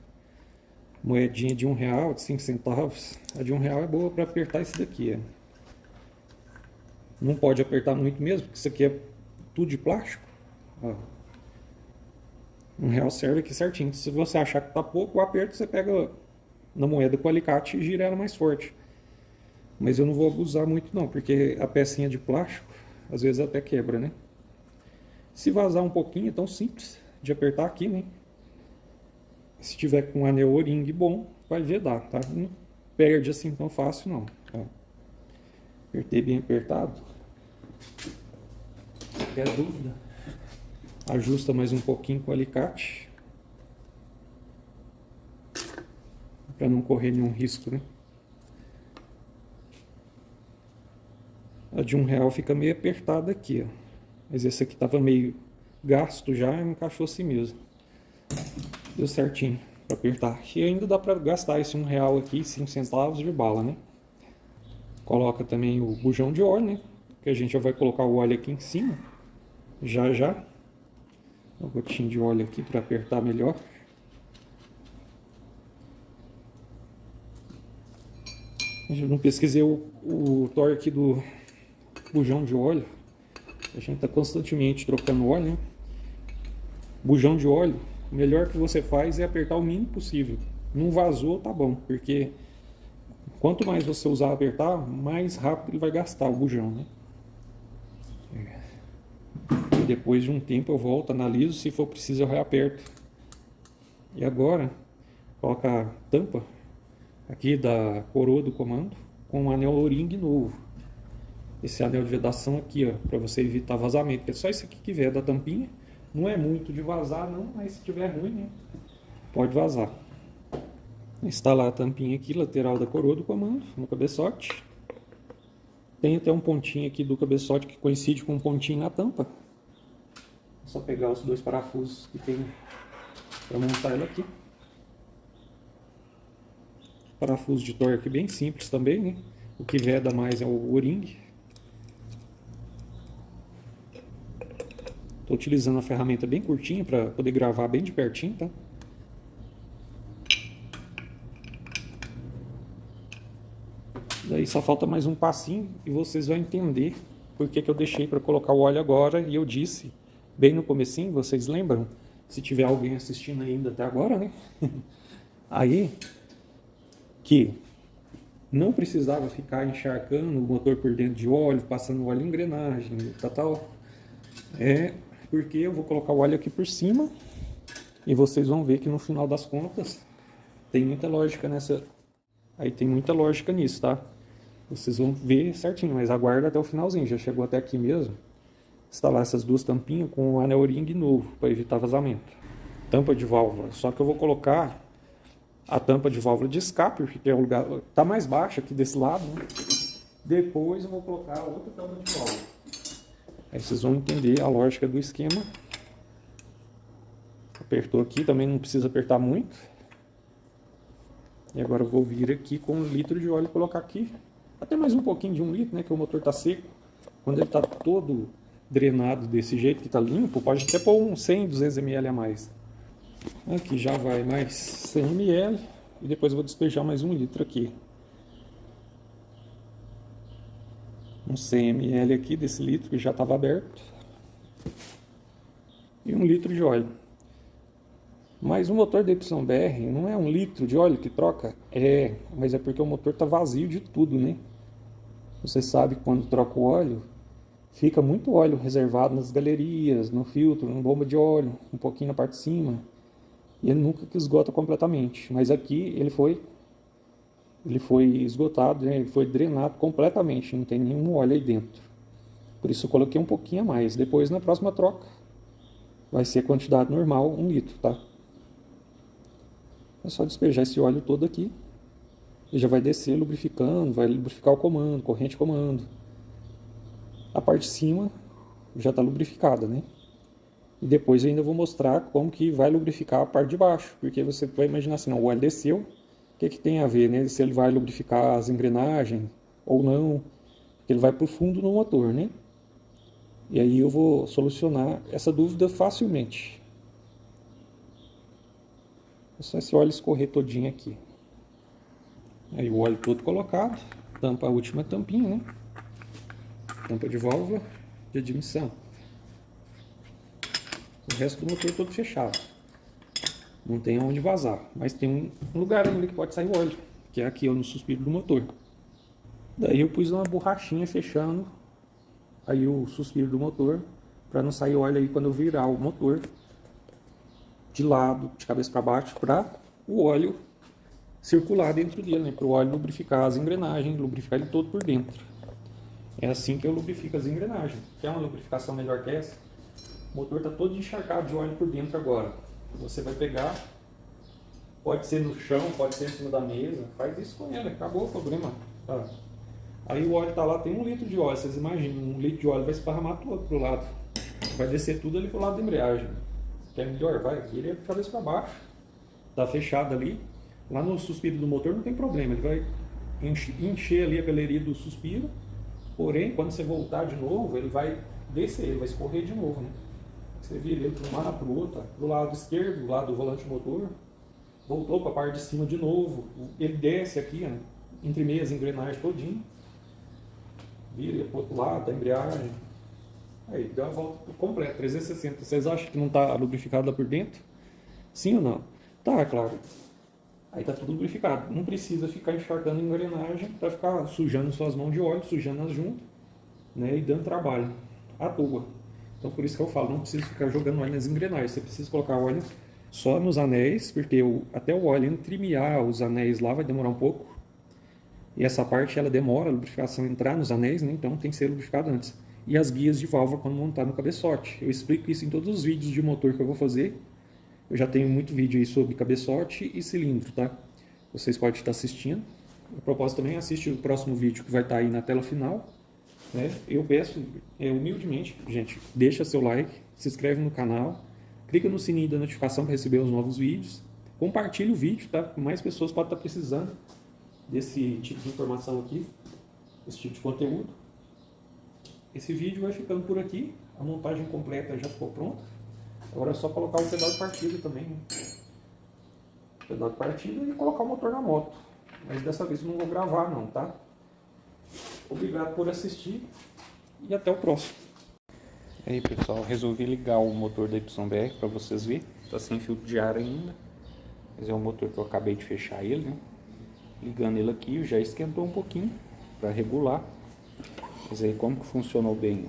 Moedinha de R$1, de 5 centavos. A de R$1 é boa para apertar esse daqui, ó. Não pode apertar muito mesmo, porque isso aqui é tudo de plástico. Ó. R$1 serve aqui certinho. Se você achar que tá pouco, o aperto você pega na moeda com o alicate e gira ela mais forte. Mas eu não vou abusar muito não, porque a pecinha de plástico às vezes até quebra, né? Se vazar um pouquinho, é tão simples de apertar aqui, né? Se tiver com um anel O-ring bom, vai vedar, tá? Não perde assim tão fácil não. Ó. Apertei bem apertado. Qualquer dúvida, ajusta mais um pouquinho com o alicate, para não correr nenhum risco, né? A de R$1 fica meio apertada aqui, ó. Mas esse aqui tava meio gasto já, encaixou assim mesmo. Deu certinho. para apertar. E ainda dá para gastar esse R$1 aqui, 5 centavos de bala, né? Coloca também o bujão de óleo, né? Que a gente já vai colocar o óleo aqui em cima. Já já. Um gotinho de óleo aqui para apertar melhor. Eu não pesquisei o torque do bujão de óleo. A gente está constantemente trocando óleo, né? Bujão de óleo, o melhor que você faz é apertar o mínimo possível. Não vazou, tá bom, porque quanto mais você usar apertar, mais rápido ele vai gastar o bujão, né? E depois de um tempo eu volto, analiso, se for preciso eu reaperto. E agora, coloca a tampa aqui da coroa do comando com um anel O-ring novo. Esse anel de vedação aqui, ó, para você evitar vazamento, que é só esse aqui que vier da tampinha. Não é muito de vazar não, mas se tiver ruim, né, pode vazar. Instalar a tampinha aqui, lateral da coroa do comando, no cabeçote. Tem até um pontinho aqui do cabeçote que coincide com um pontinho na tampa. É só pegar os dois parafusos que tem para montar ela aqui. Parafuso de torque bem simples também, né? O que veda mais é o O-ring. Estou utilizando uma ferramenta bem curtinha para poder gravar bem de pertinho, tá? Daí só falta mais um passinho e vocês vão entender por que eu deixei para colocar o óleo agora. E eu disse bem no comecinho, vocês lembram? Se tiver alguém assistindo ainda até agora, né? Aí, que não precisava ficar encharcando o motor por dentro de óleo, passando óleo em engrenagem, tal. Porque eu vou colocar o óleo aqui por cima e vocês vão ver que no final das contas tem muita lógica nessa. Aí tem muita lógica nisso, tá? Vocês vão ver certinho, mas aguarda até o finalzinho. Já chegou até aqui mesmo. Instalar essas duas tampinhas com o anel O-ring novo para evitar vazamento. Tampa de válvula. Só que eu vou colocar a tampa de válvula de escape, porque é o lugar tá mais baixo aqui desse lado, né? Depois eu vou colocar outra tampa de válvula. Aí vocês vão entender a lógica do esquema. Apertou aqui, também não precisa apertar muito. E agora eu vou vir aqui com 1 litro de óleo e colocar aqui. Até mais um pouquinho de 1 litro, né? Que o motor tá seco. Quando ele tá todo drenado desse jeito, que tá limpo, pode até pôr uns 100, 200 ml a mais. Aqui já vai mais 100 ml. E depois eu vou despejar mais 1 litro aqui. Uns 100 ml aqui desse litro que já estava aberto. E 1 litro de óleo. Mas o motor da YBR não é 1 litro de óleo que troca? Mas é porque o motor está vazio de tudo, né? Você sabe que quando troca o óleo, fica muito óleo reservado nas galerias, no filtro, na bomba de óleo, um pouquinho na parte de cima. E ele nunca esgota completamente. Mas aqui ele foi esgotado, né? Ele foi drenado completamente, não tem nenhum óleo aí dentro. Por isso eu coloquei um pouquinho a mais. Depois na próxima troca vai ser a quantidade normal, 1 litro, tá? É só despejar esse óleo todo aqui. E já vai descer lubrificando, vai lubrificar o comando, corrente de comando. A parte de cima já está lubrificada, né? E depois eu ainda vou mostrar como que vai lubrificar a parte de baixo. Porque você vai imaginar assim, não, o óleo desceu. O que tem a ver, né? Se ele vai lubrificar as engrenagens ou não. Porque ele vai para o fundo do motor, né? E aí eu vou solucionar essa dúvida facilmente. É só esse óleo escorrer todinho aqui. Aí o óleo todo colocado. Tampa a última tampinha, né? Tampa de válvula de admissão. O resto do motor todo fechado. Não tem onde vazar, mas tem um lugar ainda que pode sair o óleo, que é aqui, ó, no suspiro do motor. Daí eu pus uma borrachinha fechando aí o suspiro do motor, para não sair óleo aí quando eu virar o motor de lado, de cabeça para baixo, para o óleo circular dentro dele, né? Para o óleo lubrificar as engrenagens, lubrificar ele todo por dentro. É assim que eu lubrifico as engrenagens. Quer uma lubrificação melhor que essa? O motor está todo encharcado de óleo por dentro agora. Você vai pegar, pode ser no chão, pode ser em cima da mesa, faz isso com ele, acabou o problema. Tá? Aí o óleo está lá, tem 1 litro de óleo, vocês imaginam, 1 litro de óleo vai esparramar todo pro lado. Vai descer tudo ali pro lado da embreagem. Quer melhor? Vai, vira de cabeça para baixo. tá fechada ali. Lá no suspiro do motor não tem problema, ele vai encher ali a galeria do suspiro, porém quando você voltar de novo ele vai descer, ele vai escorrer de novo, né? Você vira ele para um lado, para o outro, para o lado esquerdo, do lado do volante motor, voltou para a parte de cima de novo, ele desce aqui, ó, entre meias engrenagens todinho, vira para o outro lado da embreagem, aí dá a volta completa, 360. Vocês acham que não está lubrificado lá por dentro? Sim ou não? Tá, claro. Aí tá tudo lubrificado. Não precisa ficar encharcando a engrenagem para ficar sujando suas mãos de óleo, sujando as juntas, né, e dando trabalho à toa. Então por isso que eu falo, não precisa ficar jogando óleo nas engrenagens. Você precisa colocar óleo só nos anéis, porque até o óleo entremear os anéis lá vai demorar um pouco. E essa parte ela demora a lubrificação entrar nos anéis, né, então tem que ser lubrificado antes. E as guias de válvula quando montar no cabeçote. Eu explico isso em todos os vídeos de motor que eu vou fazer. Eu já tenho muito vídeo aí sobre cabeçote e cilindro, tá? Vocês podem estar assistindo. A propósito também, assiste o próximo vídeo que vai estar aí na tela final, né? Eu peço humildemente, gente, deixa seu like, se inscreve no canal, clica no sininho da notificação para receber os novos vídeos, compartilha o vídeo, tá? Mais pessoas podem estar precisando desse tipo de informação aqui, esse tipo de conteúdo. Esse vídeo vai ficando por aqui, a montagem completa já ficou pronta. Agora é só colocar o pedal de partida também, né? Pedal de partida e colocar o motor na moto. Mas dessa vez eu não vou gravar não, tá? Obrigado por assistir e até o próximo. E aí pessoal, resolvi ligar o motor da YBR para vocês verem. Tá sem filtro de ar ainda. Mas é o motor que eu acabei de fechar ele, né? Ligando ele aqui, já esquentou um pouquinho para regular. Mas aí como que funcionou bem?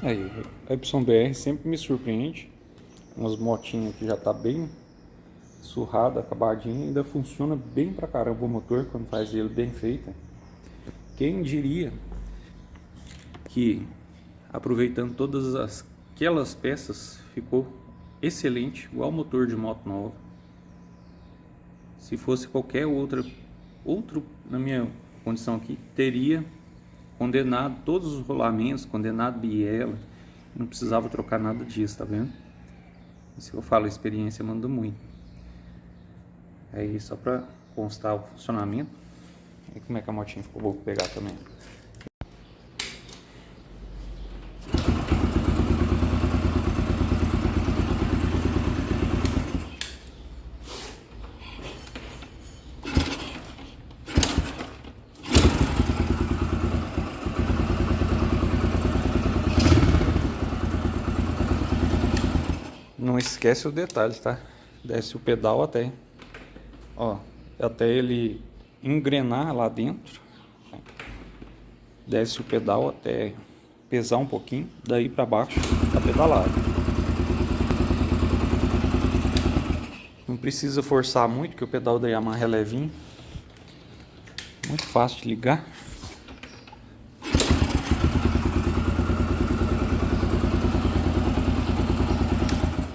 Aí, a YBR sempre me surpreende. Umas motinhas que já tá bem surrada, acabadinha, ainda funciona bem pra caramba o motor quando faz ele bem feito. Quem diria que aproveitando todas aquelas peças ficou excelente, igual motor de moto nova. Se fosse qualquer outro na minha condição aqui, teria condenado todos os rolamentos, condenado biela, não precisava trocar nada disso, tá vendo? Isso que eu falo, a experiência manda muito. Aí só para constar o funcionamento, e como é que a motinha ficou boa pra pegar também. Não esquece o detalhe, tá? Desce o pedal até ele engrenar lá dentro. Desce o pedal até pesar um pouquinho, daí para baixo tá pedalado. Não precisa forçar muito, que o pedal da Yamaha é levinho. Muito fácil de ligar.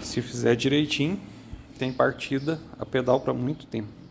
Se fizer direitinho, tem partida a pedal para muito tempo.